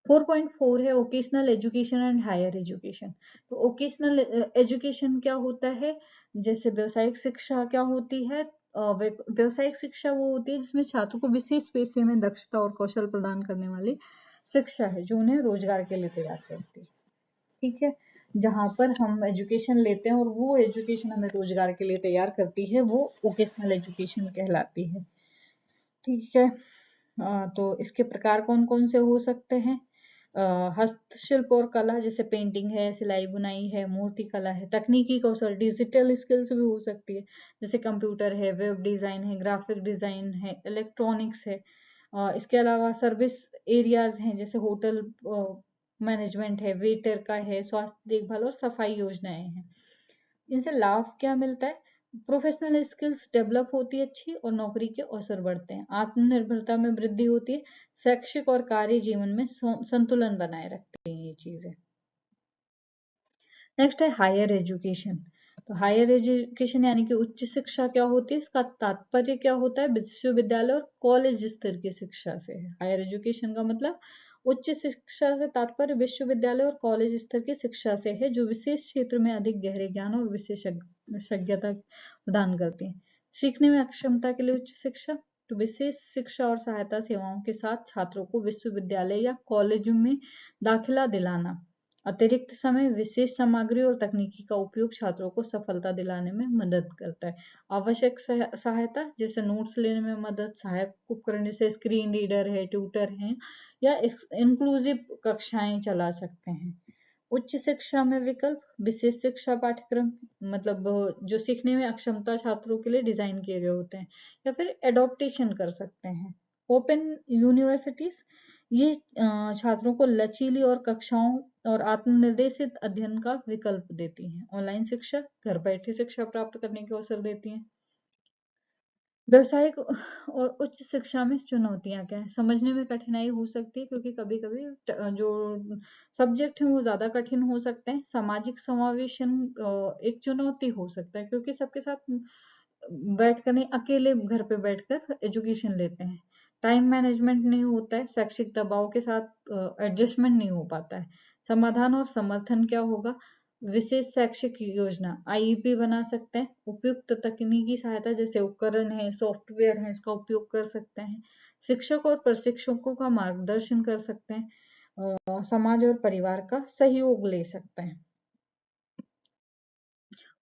4.4 है vocational education and higher education. तो वोकेशनल एजुकेशन क्या होता है? जैसे व्यावसायिक शिक्षा क्या होती है? व्यावसायिक शिक्षा वो होती है जिसमें छात्रों को विशेष पेशे में दक्षता और कौशल प्रदान करने वाली शिक्षा है जो उन्हें रोजगार के लिए तैयार करती है। ठीक है, जहाँ पर हम एजुकेशन लेते हैं और वो एजुकेशन हमें रोजगार के लिए तैयार करती है, वो वोकेशनल एजुकेशन कहलाती है। ठीक है, तो इसके प्रकार कौन कौन से हो सकते हैं? हस्तशिल्प और कला जैसे पेंटिंग है, सिलाई बुनाई है, मूर्ति कला है, तकनीकी कौशल डिजिटल स्किल्स भी हो सकती है, जैसे कंप्यूटर है, वेब डिजाइन है, ग्राफिक डिजाइन है, इलेक्ट्रॉनिक्स है। इसके अलावा सर्विस एरियाज हैं जैसे होटल मैनेजमेंट है, वेटर का है, स्वास्थ्य देखभाल और सफाई योजनाएं हैं। इनसे लाभ क्या मिलता है? प्रोफेशनल स्किल्स डेवलप होती है अच्छी और नौकरी के अवसर बढ़ते हैं, आत्मनिर्भरता में वृद्धि होती है, शैक्षिक और कार्य जीवन में संतुलन बनाए रखते हैं ये चीजें। नेक्स्ट है हायर एजुकेशन। तो हायर एजुकेशन यानी कि उच्च शिक्षा क्या होती है, इसका तात्पर्य क्या होता है? विश्वविद्यालय और कॉलेज स्तर की शिक्षा से है। हायर एजुकेशन का मतलब उच्च शिक्षा से तात्पर्य विश्वविद्यालय और कॉलेज स्तर की शिक्षा से है जो विशेष क्षेत्र में अधिक गहरे ज्ञान और विशेषज्ञता प्रदान करती है। सीखने में अक्षमता के लिए उच्च शिक्षा, तो विशेष शिक्षा और सहायता सेवाओं के साथ छात्रों को विश्वविद्यालय या कॉलेज में दाखिला दिलाना, अतिरिक्त समय, विशेष सामग्री और तकनीकी का उपयोग छात्रों को सफलता दिलाने में मदद करता है। आवश्यक सहायता जैसे नोट्स लेने में मदद, सहायक उपकरण जैसे स्क्रीन रीडर है, ट्यूटर है या इंक्लूसिव कक्षाएं चला सकते हैं। उच्च शिक्षा में विकल्प, विशेष शिक्षा पाठ्यक्रम, मतलब जो सीखने में अक्षमता छात्रों के लिए डिजाइन किए गए होते हैं, या फिर एडॉप्टेशन कर सकते हैं। ओपन यूनिवर्सिटीज, ये छात्रों को लचीली और कक्षाओं और आत्मनिर्देशित अध्ययन का विकल्प देती हैं। ऑनलाइन शिक्षा, घर बैठे शिक्षा प्राप्त करने के अवसर देती हैं। व्यावसायिक और उच्च शिक्षा में चुनौतियाँ क्या हैं? समझने में कठिनाई हो सकती है क्योंकि कभी-कभी जो सब्जेक्ट हैं वो ज़्यादा कठिन हो सकते हैं। सामाजिक समावेशन एक चुनौती हो सकता है क्योंकि सबके साथ बैठकर नहीं, अकेले घर पे बैठकर एजुकेशन लेते हैं। टाइम मैनेजमेंट नहीं होता है, शैक्षिक दबाव के साथ एडजस्टमेंट नहीं हो पाता है। समाधान और समर्थन क्या होगा? विशेष शैक्षिक योजना आईईपी बना सकते हैं। उपयुक्त तकनीकी सहायता जैसे उपकरण है, सॉफ्टवेयर है, इसका उपयोग कर सकते हैं। शिक्षक और प्रशिक्षकों का मार्गदर्शन कर सकते हैं। समाज और परिवार का सहयोग ले सकते हैं।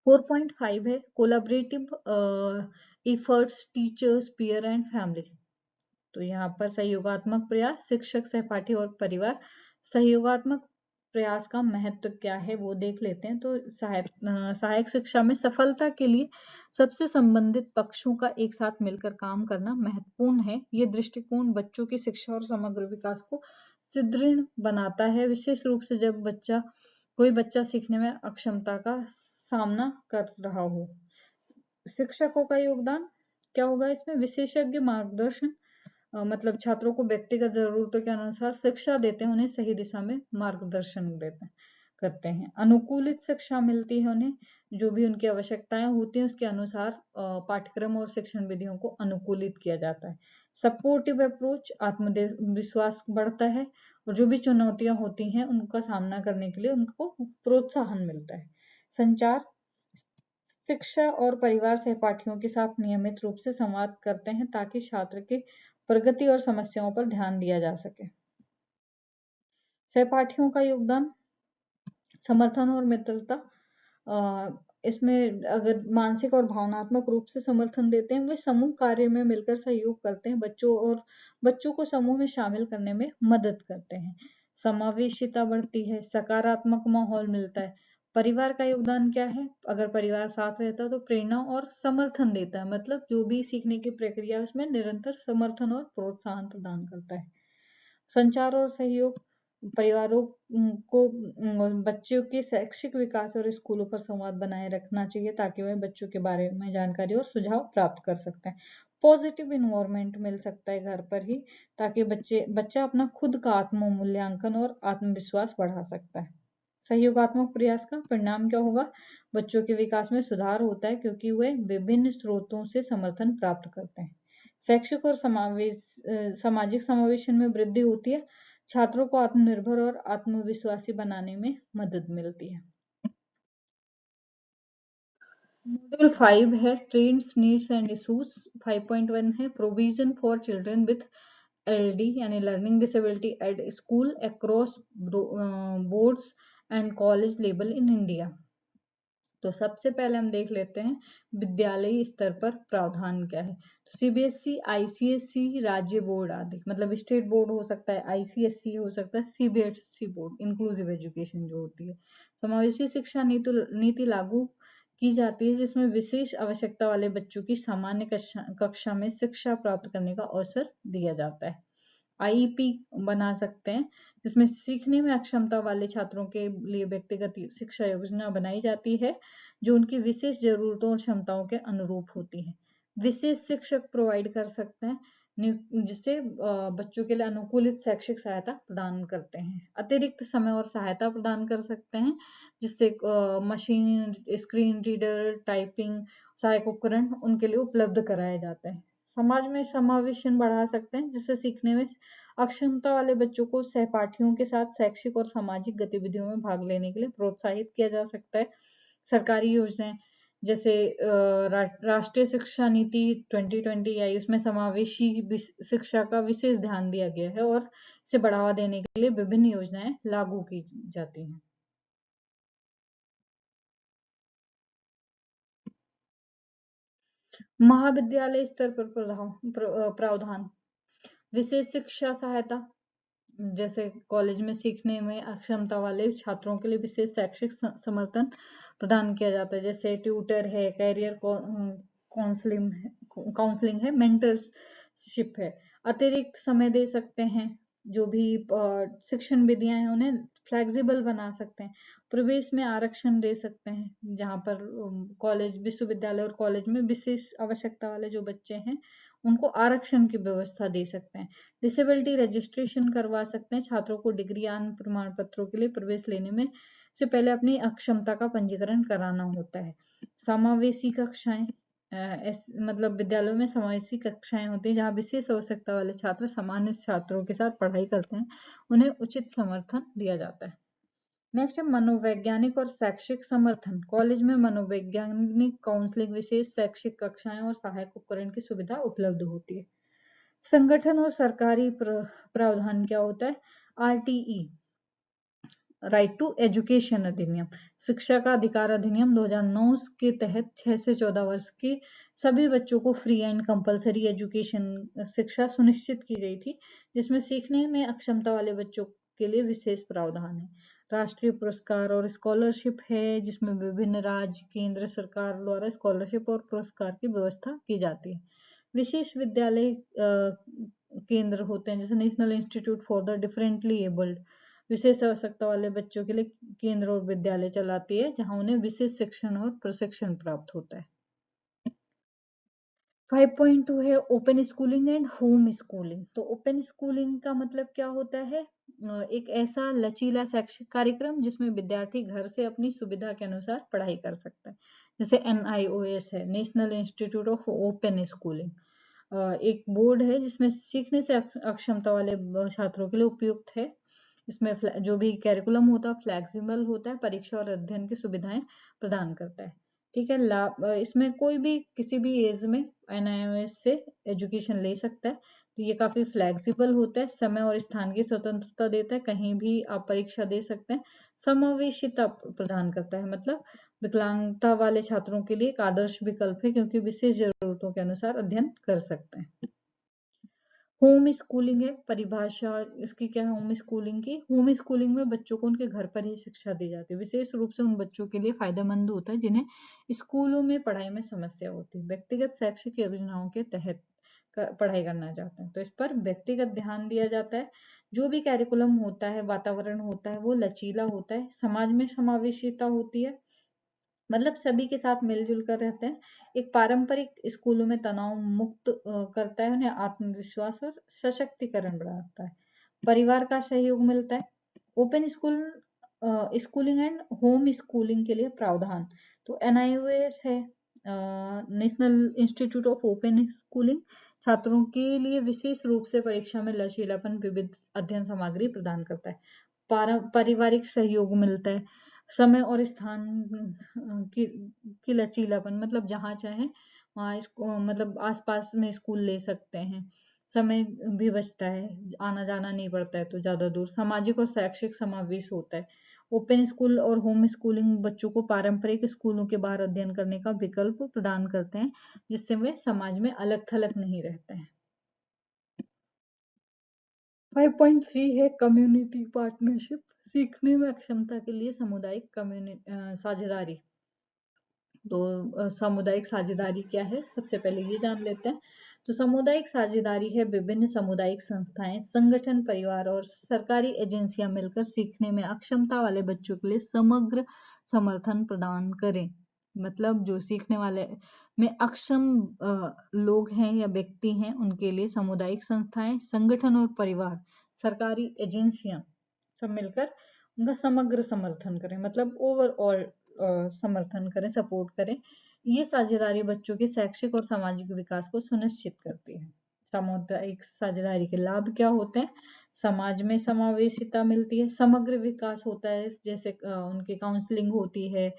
4.5 है collaborative efforts teachers peer and family. तो यहाँ पर सहयोगात्मक प्रयास शिक्षक सहपाठी और परिवार। सहयोगात्मक प्रयास का महत्व क्या है वो देख लेते हैं। तो सहायक शिक्षा में सफलता के लिए सबसे संबंधित पक्षों का एक साथ मिलकर काम करना महत्वपूर्ण है। ये दृष्टिकोण बच्चों की शिक्षा और समग्र विकास को सुदृढ़ बनाता है, विशेष रूप से जब कोई बच्चा सीखने में अक्षमता का सामना कर रहा हो। शिक्षकों का योगदान क्या होगा इसमें? विशेषज्ञ मार्गदर्शन, मतलब छात्रों को व्यक्तिगत जरूरतों के अनुसार शिक्षा देते हैं, उन्हें सही दिशा में मार्गदर्शन देते हैं करते हैं। अनुकूलित शिक्षा मिलती है उन्हें, जो भी उनकी आवश्यकताएं होती हैं उसके अनुसार पाठ्यक्रम और शिक्षण विधियों को अनुकूलित किया जाता है। सपोर्टिव अप्रोच, आत्मविश्वास बढ़ता है और जो भी चुनौतियां होती हैं उनका सामना करने के लिए उनको प्रोत्साहन मिलता है। संचार, शिक्षा और परिवार सहपाठियों के साथ नियमित रूप से संवाद करते हैं ताकि छात्र की प्रगति और समस्याओं पर ध्यान दिया जा सके। सहपाठियों का योगदान, समर्थन और मित्रता। इसमें अगर मानसिक और भावनात्मक रूप से समर्थन देते हैं, वे समूह कार्य में मिलकर सहयोग करते हैं, बच्चों को समूह में शामिल करने में मदद करते हैं। समावेशिता बढ़ती है, सकारात्मक माहौल मिलता है। परिवार का योगदान क्या है? अगर परिवार साथ रहता है तो प्रेरणा और समर्थन देता है, मतलब जो भी सीखने की प्रक्रिया है उसमें निरंतर समर्थन और प्रोत्साहन प्रदान करता है। संचार और सहयोग, परिवारों को बच्चों के शैक्षिक विकास और स्कूलों पर संवाद बनाए रखना चाहिए ताकि वे बच्चों के बारे में जानकारी और सुझाव प्राप्त कर सकते हैं। पॉजिटिव इन्वायरमेंट मिल सकता है घर पर ही, ताकि बच्चा अपना खुद का आत्म मूल्यांकन और आत्मविश्वास बढ़ा सकता है। सहयोगात्मक प्रयास का परिणाम क्या होगा? बच्चों के विकास में सुधार होता है क्योंकि वे विभिन्न स्रोतों से समर्थन प्राप्त करते हैं। शैक्षिक और सामाजिक समावेशन में वृद्धि होती है। छात्रों को आत्मनिर्भर और आत्मविश्वासी बनाने में मदद मिलती है। मॉड्यूल 5 है ट्रेंड्स नीड्स एंड इशूज। 5.1 है provision for children with LD यानी learning disability at school across boards and college level in India. तो सबसे पहले हम देख लेते हैं विद्यालयी स्तर पर प्रावधान क्या है। तो सीबीएसई, आईसीएसई, राज्य बोर्ड आदि, मतलब स्टेट बोर्ड हो सकता है, आईसीएसई हो सकता है, सीबीएसई बोर्ड इंक्लूसिव एजुकेशन जो होती है। समावेशी शिक्षा नीति लागू की जाती है जिसमें विशेष आवश्यकता वाले बच्चों की सामान्य कक्षा में शिक्षा प्राप्त करने का अवसर दिया जाता है। आईईपी बना सकते हैं जिसमें सीखने में अक्षमता वाले छात्रों के लिए व्यक्तिगत शिक्षा योजना बनाई जाती है जो उनकी विशेष जरूरतों और क्षमताओं के अनुरूप होती है। विशेष शिक्षक प्रोवाइड कर सकते हैं जिससे बच्चों के लिए अनुकूलित शैक्षिक सहायता प्रदान करते हैं। अतिरिक्त समय और सहायता प्रदान कर सकते हैं जिससे मशीन, स्क्रीन रीडर, टाइपिंग सहायक उपकरण उनके लिए उपलब्ध कराए जाते हैं। समाज में समावेशन बढ़ा सकते हैं जिससे सीखने में अक्षमता वाले बच्चों को सहपाठियों के साथ शैक्षिक और सामाजिक गतिविधियों में भाग लेने के लिए प्रोत्साहित किया जा सकता है। सरकारी योजनाएं जैसे राष्ट्रीय शिक्षा नीति 2020 आई, उसमें समावेशी शिक्षा का विशेष ध्यान दिया गया है और इसे बढ़ावा देने के लिए विभिन्न योजनाएं लागू की जाती हैं। महाविद्यालय स्तर पर प्रावधान, विशेष शिक्षा सहायता जैसे कॉलेज में सीखने में अक्षमता वाले छात्रों के लिए विशेष शैक्षिक समर्थन प्रदान किया जाता है, जैसे ट्यूटर है, कैरियर काउंसलिंग है, मेंटरशिप है। अतिरिक्त समय दे सकते हैं, जो भी शिक्षण विधियां हैं उन्हें फ्लेक्सिबल बना सकते हैं, प्रवेश में आरक्षण दे सकते हैं, जहाँ पर कॉलेज, विश्वविद्यालय और कॉलेज में विशेष आवश्यकता वाले जो बच्चे हैं उनको आरक्षण की व्यवस्था दे सकते हैं। डिसेबिलिटी रजिस्ट्रेशन करवा सकते हैं, छात्रों को डिग्री आन प्रमाण पत्रों के लिए प्रवेश लेने में से पहले अपनी अक्षमता का पंजीकरण कराना होता है। समावेशी कक्षाएं, मतलब विद्यालयों में समावेशी कक्षाएं होती हैं जहाँ विशेष आवश्यकता वाले छात्र सामान्य छात्रों के साथ पढ़ाई करते हैं, उन्हें उचित समर्थन दिया जाता है। नेक्स्ट है मनोवैज्ञानिक और शैक्षिक समर्थन। कॉलेज में मनोवैज्ञानिक काउंसलिंग, विशेष शैक्षिक कक्षाएं और सहायक उपकरण की सुविधा उपलब्ध होती है। संगठन और सरकारी प्रावधान क्या होता है? आरटीई, राइट टू एजुकेशन अधिनियम, शिक्षा का अधिकार अधिनियम 2009 के तहत 6 से 14 वर्ष के सभी बच्चों को फ्री एंड कंपलसरी एजुकेशन, शिक्षा सुनिश्चित की गई थी, जिसमें सीखने में अक्षमता वाले बच्चों के लिए विशेष प्रावधान है। राष्ट्रीय पुरस्कार और स्कॉलरशिप है, जिसमें विभिन्न राज्य केंद्र सरकार द्वारा स्कॉलरशिप और पुरस्कार की व्यवस्था की जाती है। विशेष विद्यालय केंद्र होते हैं, जैसे national institute for the differently abled, विशेष आवश्यकता वाले बच्चों के लिए केंद्र और विद्यालय चलाती है, जहां उन्हें विशेष शिक्षण और प्रशिक्षण प्राप्त होता है। 5.2 है open schooling and home schooling. तो ओपन स्कूलिंग का मतलब क्या होता है? एक ऐसा लचीला शैक्षिक कार्यक्रम जिसमें विद्यार्थी घर से अपनी सुविधा के अनुसार पढ़ाई कर सकता है, जैसे NIOS है, national institute of open schooling, एक बोर्ड है जिसमें सीखने से अक्षमता वाले छात्रों के लिए उपयुक्त है। इसमें जो भी कैरिकुलम होता है फ्लेक्सिबल होता है, परीक्षा और अध्ययन की सुविधाएं प्रदान करता है। ठीक है, इसमें कोई भी किसी भी एज में NIOS से एजुकेशन ले सकता है। तो ये काफी फ्लेक्सिबल होता है, समय और स्थान की स्वतंत्रता देता है, कहीं भी आप परीक्षा दे सकते हैं। समावेशिता प्रदान करता है, मतलब विकलांगता वाले छात्रों के लिए एक आदर्श विकल्प है, क्योंकि विशेष जरूरतों के अनुसार अध्ययन कर सकते हैं। होम स्कूलिंग है, परिभाषा इसकी क्या है होम स्कूलिंग की? होम स्कूलिंग में बच्चों को उनके घर पर ही शिक्षा दी जाती है, विशेष रूप से उन बच्चों के लिए फायदेमंद होता है जिन्हें स्कूलों में पढ़ाई में समस्या होती है, व्यक्तिगत शैक्षिक योजनाओं के तहत पढ़ाई करना चाहते हैं, तो इस पर व्यक्तिगत ध्यान दिया जाता है। जो भी कैरिकुलम होता है, वातावरण होता है, वो लचीला होता है, समाज में समावेशिता होती है, मतलब सभी के साथ मिलजुल कर रहते हैं। एक पारंपरिक स्कूलों में तनाव मुक्त करता है, उन्हें आत्मविश्वास और सशक्तिकरण बढ़ाता है, परिवार का सहयोग मिलता है। Open school schooling and home schooling के लिए प्रावधान, तो NIOS है, national institute of open schooling, छात्रों के लिए विशेष रूप से परीक्षा में लचीलापन, विविध अध्ययन सामग्री प्रदान करता है, पारिवारिक सहयोग मिलता है, समय और स्थान की लचीलापन, मतलब जहाँ चाहे वहाँ इसको, मतलब आसपास में स्कूल ले सकते हैं, समय भी बचता है, आना जाना नहीं पड़ता है तो ज्यादा दूर। सामाजिक और शैक्षिक समावेश होता है, ओपन स्कूल और होम स्कूलिंग बच्चों को पारंपरिक स्कूलों के बाहर अध्ययन करने का विकल्प प्रदान करते हैं, जिससे वे समाज में अलग थलग नहीं रहते हैं। 5.3 है कम्युनिटी पार्टनरशिप, सीखने में अक्षमता के लिए सामुदायिक साझेदारी। तो सामुदायिक साझेदारी क्या है, सबसे पहले ये जान लेते हैं। तो सामुदायिक साझेदारी है विभिन्न सामुदायिक संस्थाएं, संगठन, परिवार और सरकारी एजेंसियां मिलकर सीखने में अक्षमता वाले बच्चों के लिए समग्र समर्थन प्रदान करें। मतलब जो सीखने वाले में अक्षम लोग हैं या व्यक्ति हैं, उनके लिए सामुदायिक संस्थाएं, संगठन और परिवार, सरकारी एजेंसियां सब मिलकर उनका समग्र समर्थन करें, मतलब ओवरऑल समर्थन करें, सपोर्ट करें। ये साझेदारी बच्चों के शैक्षिक और सामाजिक विकास को सुनिश्चित करती है। सामुदायिक साझेदारी के लाभ क्या होते हैं? समाज में समावेशिता मिलती है, समग्र विकास होता है, जैसे उनकी काउंसलिंग होती है,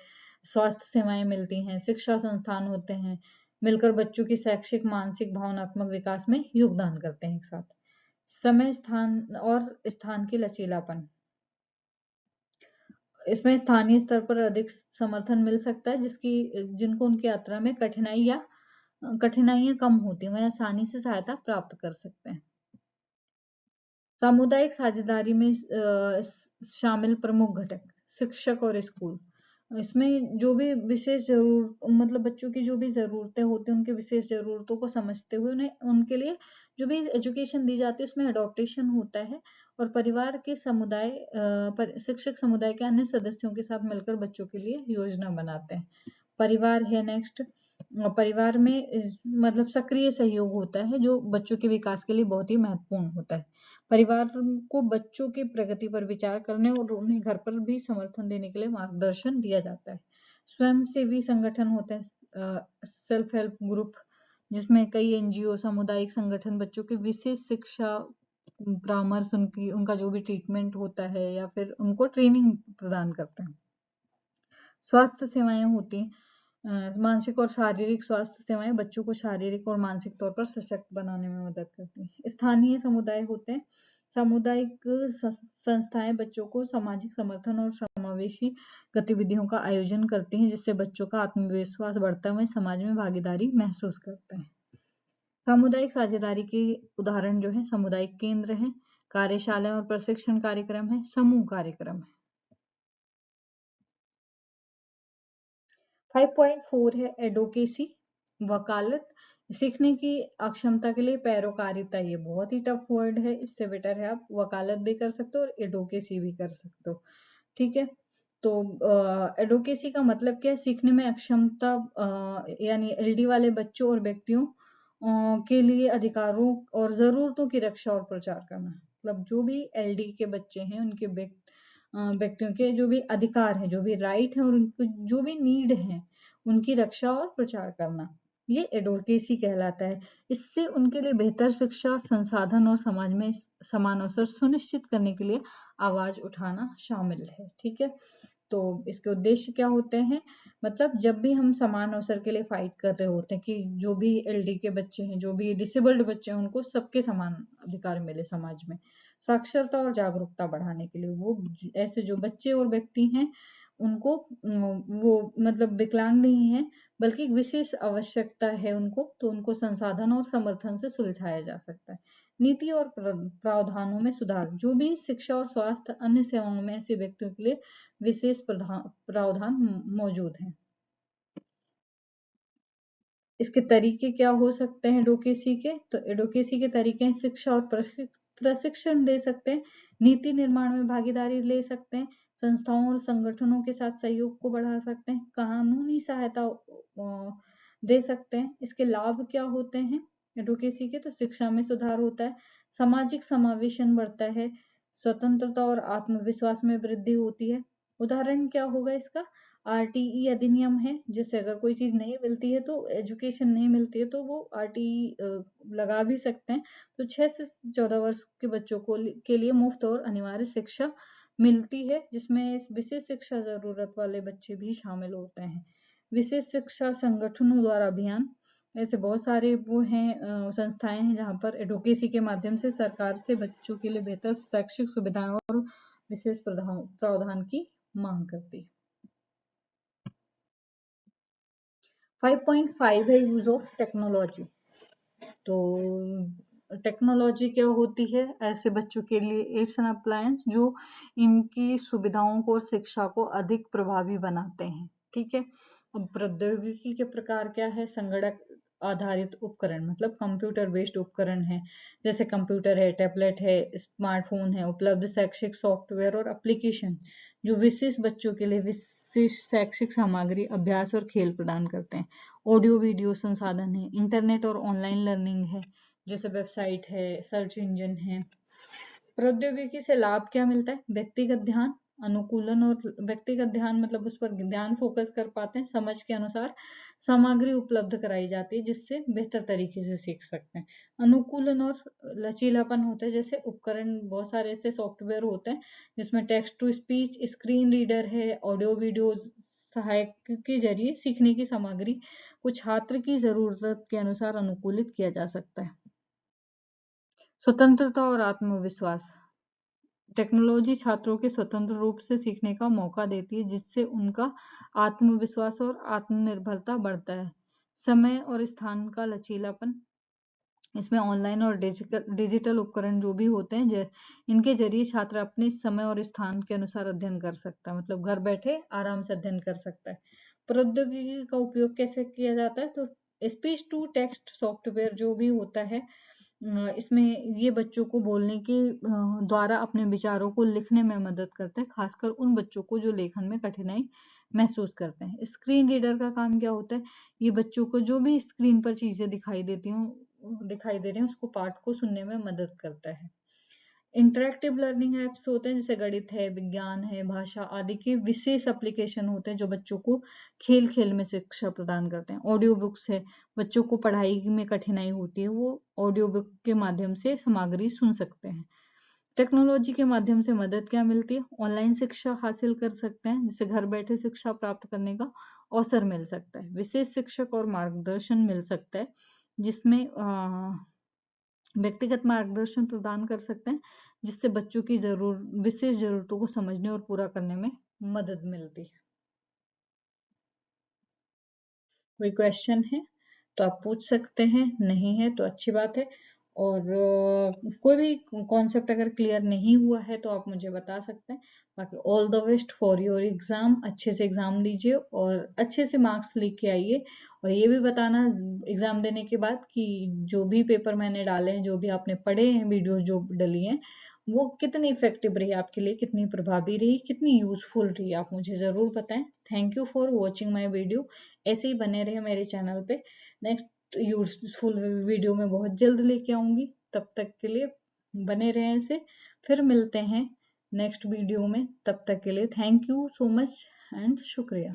स्वास्थ्य सेवाएं मिलती हैं, शिक्षा संस्थान होते हैं, मिलकर बच्चों की शैक्षिक, मानसिक, भावनात्मक विकास में योगदान करते हैं एक साथ। समय, स्थान और स्थान की लचीलापन, इसमें स्थानीय स्तर पर अधिक समर्थन मिल सकता है, जिनको उनकी यात्रा में कठिनाइयां कम होती हैं, वह आसानी से सहायता प्राप्त कर सकते हैं। सामुदायिक साझेदारी में शामिल प्रमुख घटक, शिक्षक और स्कूल। इसमें जो भी विशेष मतलब बच्चों की जो भी जरूरतें होती हैं, उनकी विशेष जरूरतों को समझते हुए उन्हें उनके लिए जो भी एजुकेशन दी जाती है उसमें अडॉप्टेशन होता है, और परिवार के शिक्षक समुदाय के अन्य सदस्यों के साथ मिलकर बच्चों के लिए योजना बनाते हैं। परिवार है नेक्स्ट। परिवार में मतलब सक्रिय सहयोग होता है जो बच्चों के विकास के लिए बहुत ही महत्वपूर्ण होता है। परिवार को बच्चों की प्रगति पर विचार करने और उन्हें घर पर भी समर्थन देने के लिए मार्गदर्शन दिया जाता है। स्वयंसेवी संगठन होते हैं, सेल्फ हेल्प ग्रुप, जिसमें कई एनजीओ, सामुदायिक संगठन बच्चों की विशेष शिक्षा, परामर्श, उनका जो भी ट्रीटमेंट होता है या फिर उनको ट्रेनिंग प्रदान करते हैं। स्वास्थ्य सेवाएं होती हैं, मानसिक और शारीरिक स्वास्थ्य सेवाएं बच्चों को शारीरिक और मानसिक तौर पर सशक्त बनाने में मदद करती हैं। स्थानीय समुदाय होते हैं, सामुदायिक संस्थाएं बच्चों को सामाजिक समर्थन और समावेशी गतिविधियों का आयोजन करती हैं जिससे बच्चों का आत्मविश्वास बढ़ता है, वे समाज में भागीदारी महसूस करते हैं। सामुदायिक साझेदारी के उदाहरण जो है सामुदायिक केंद्र हैं, कार्यशालाएं और प्रशिक्षण कार्यक्रम है, समूह कार्यक्रम है। 5.4 है एडोकेसी, वकालत। सीखने की अक्षमता के लिए पैरोकारिता, ये बहुत ही टफ वर्ड है, इससे बेटर है आप वकालत भी कर सकते हो और एडोकेसी भी कर सकते हो। ठीक है, तो एडोकेसी का मतलब क्या है? सीखने में अक्षमता यानी एलडी वाले बच्चों और व्यक्तियों के लिए अधिकारों और जरूरतों की रक्षा और प्रचार करना। मतलब जो भी एलडी के बच्चे हैं उनके व्यक्तियों के जो भी अधिकार हैं, जो भी राइट है और उनको जो भी नीड है उनकी रक्षा और प्रचार करना, ये एडवोकेसी कहलाता है। इससे उनके लिए बेहतर शिक्षा, संसाधन और समाज में समान अवसर सुनिश्चित करने के लिए आवाज उठाना शामिल है। ठीक है, तो इसके उद्देश्य क्या होते हैं? मतलब जब भी हम समान अवसर के लिए फाइट कर रहे होते हैं कि जो भी एलडी के बच्चे हैं, जो भी डिसेबल्ड बच्चे हैं, उनको सबके समान अधिकार मिले समाज में। साक्षरता और जागरूकता बढ़ाने के लिए वो ऐसे जो बच्चे और व्यक्ति हैं उनको वो मतलब विकलांग नहीं है बल्कि विशेष आवश्यकता है उनको, तो उनको संसाधन और समर्थन से सुलझाया जा सकता है। नीति और प्रावधानों में सुधार, जो भी शिक्षा और स्वास्थ्य अन्य सेवाओं में ऐसे व्यक्तियों के लिए विशेष प्रावधान मौजूद हैं। इसके तरीके क्या हो सकते हैं एडोकेसी के? तो एडोकेसी के तरीके हैं शिक्षा और प्रशिक्षण दे सकते हैं, नीति निर्माण में भागीदारी ले सकते हैं, संस्थाओं और संगठनों के साथ सहयोग को बढ़ा सकते हैं, कानूनी सहायता दे सकते हैं। इसके लाभ क्या होते हैं एडोकेसी के? तो शिक्षा में सुधार होता है, सामाजिक समावेशन बढ़ता है, स्वतंत्रता और आत्मविश्वास में वृद्धि होती है। उदाहरण क्या होगा इसका? आरटीई अधिनियम है, जैसे अगर कोई चीज नहीं मिलती है तो एजुकेशन नहीं मिलती है तो वो आरटीई लगा भी सकते हैं। तो 6 से 14 वर्ष के बच्चों को के लिए मुफ्त और अनिवार्य शिक्षा मिलती है, जिसमें विशेष शिक्षा जरूरत वाले बच्चे भी शामिल होते हैं। विशेष शिक्षा संगठनों द्वारा अभियान, ऐसे बहुत सारे वो हैं संस्थाएं हैं जहाँ पर एडवोकेसी के माध्यम से सरकार से बच्चों के लिए बेहतर शैक्षिक सुविधाएं और विशेष प्रावधान की मांग करती है। 5.5 है यूज ऑफ टेक्नोलॉजी। तो टेक्नोलॉजी क्या होती है? ऐसे बच्चों के लिए एड्स एंड अप्लायंस जो इनकी सुविधाओं को और शिक्षा को अधिक प्रभावी बनाते हैं। ठीक है, अब प्रौद्योगिकी के प्रकार क्या है? संगणक आधारित उपकरण, मतलब कंप्यूटर बेस्ड उपकरण है, जैसे कंप्यूटर है, टैबलेट है, स्मार्टफोन है, उपलब्ध शैक्षिक सॉफ्टवेयर और एप्लीकेशन जो विशेष बच्चों के लिए विशेष शैक्षिक सामग्री, अभ्यास और खेल प्रदान करते हैं। ऑडियो वीडियो संसाधन है, इंटरनेट और ऑनलाइन लर्निंग है, जैसे वेबसाइट है, सर्च इंजन है। प्रौद्योगिकी से लाभ क्या मिलता है? व्यक्तिगत ध्यान, अनुकूलन और व्यक्तिगत ध्यान मतलब उस पर ध्यान फोकस कर पाते हैं, समझ के अनुसार सामग्री उपलब्ध कराई जाती है जिससे बेहतर तरीके से सीख सकते हैं। अनुकूलन और लचीलापन होता है, जैसे उपकरण बहुत सारे ऐसे सॉफ्टवेयर होते हैं जिसमें text to speech, screen reader है, ऑडियो वीडियो सहायक के जरिए सीखने की सामग्री को छात्र की जरूरत के अनुसार अनुकूलित किया जा सकता है। स्वतंत्रता और आत्मविश्वास, टेक्नोलॉजी छात्रों के स्वतंत्र रूप से सीखने का मौका देती है जिससे उनका आत्मविश्वास और आत्मनिर्भरता बढ़ता है। समय और स्थान का लचीलापन, इसमें ऑनलाइन और डिजिटल उपकरण जो भी होते हैं इनके जरिए छात्र अपने समय और स्थान के अनुसार अध्ययन कर सकता है, मतलब घर बैठे आराम से अध्ययन कर सकता है। प्रौद्योगिकी का उपयोग कैसे किया जाता है? तो स्पीच टू टेक्स्ट सॉफ्टवेयर जो भी होता है इसमें ये बच्चों को बोलने के द्वारा अपने विचारों को लिखने में मदद करता है, खासकर उन बच्चों को जो लेखन में कठिनाई महसूस करते हैं। स्क्रीन रीडर का काम क्या होता है? ये बच्चों को जो भी स्क्रीन पर चीजें दिखाई दिखाई दे रही हैं, उसको पाठ को सुनने में मदद करता है। इंटरेक्टिव लर्निंग ऐप्स होते हैं, जैसे गणित है, विज्ञान है, भाषा आदि के विशेष एप्लीकेशन होते हैं जो बच्चों को खेल खेल में शिक्षा प्रदान करते हैं। ऑडियो बुक्स है, बच्चों को पढ़ाई में कठिनाई होती है, वो ऑडियो बुक के माध्यम से सामग्री सुन सकते हैं। टेक्नोलॉजी के माध्यम से मदद क्या मिलती है? ऑनलाइन शिक्षा हासिल कर सकते हैं, जिससे घर बैठे शिक्षा प्राप्त करने का अवसर मिल सकता है। विशेष शिक्षक और मार्गदर्शन मिल सकता है, जिसमें व्यक्तिगत मार्गदर्शन प्रदान कर सकते हैं, जिससे बच्चों की विशेष ज़रूरतों को समझने और पूरा करने में मदद मिलती है। कोई क्वेश्चन है तो आप पूछ सकते हैं, नहीं है तो अच्छी बात है। और कोई भी कॉन्सेप्ट अगर क्लियर नहीं हुआ है तो आप मुझे बता सकते हैं। बाकी all the best for your exam, अच्छे से एग्ज़ाम दीजिए और अच्छे से मार्क्स लेके आइए। और ये भी बताना एग्ज़ाम देने के बाद कि जो भी पेपर मैंने डाले हैं, जो भी आपने पढ़े हैं, वीडियोज़ जो डली हैं, वो कितनी इफ़ेक्टिव रही आपके लिए, कितनी प्रभावी रही, कितनी यूज़फुल रही, आप मुझे ज़रूर बताएँ। Thank you for watching my video. ऐसे ही बने रहे मेरे चैनल पे। नेक्स्ट यूज़फुल वीडियो मैं बहुत जल्द लेके आऊँगी। तब तक के लिए बने रहें ऐसे। फिर मिलते हैं नेक्स्ट वीडियो में। तब तक के लिए thank you so much and शुक्रिया।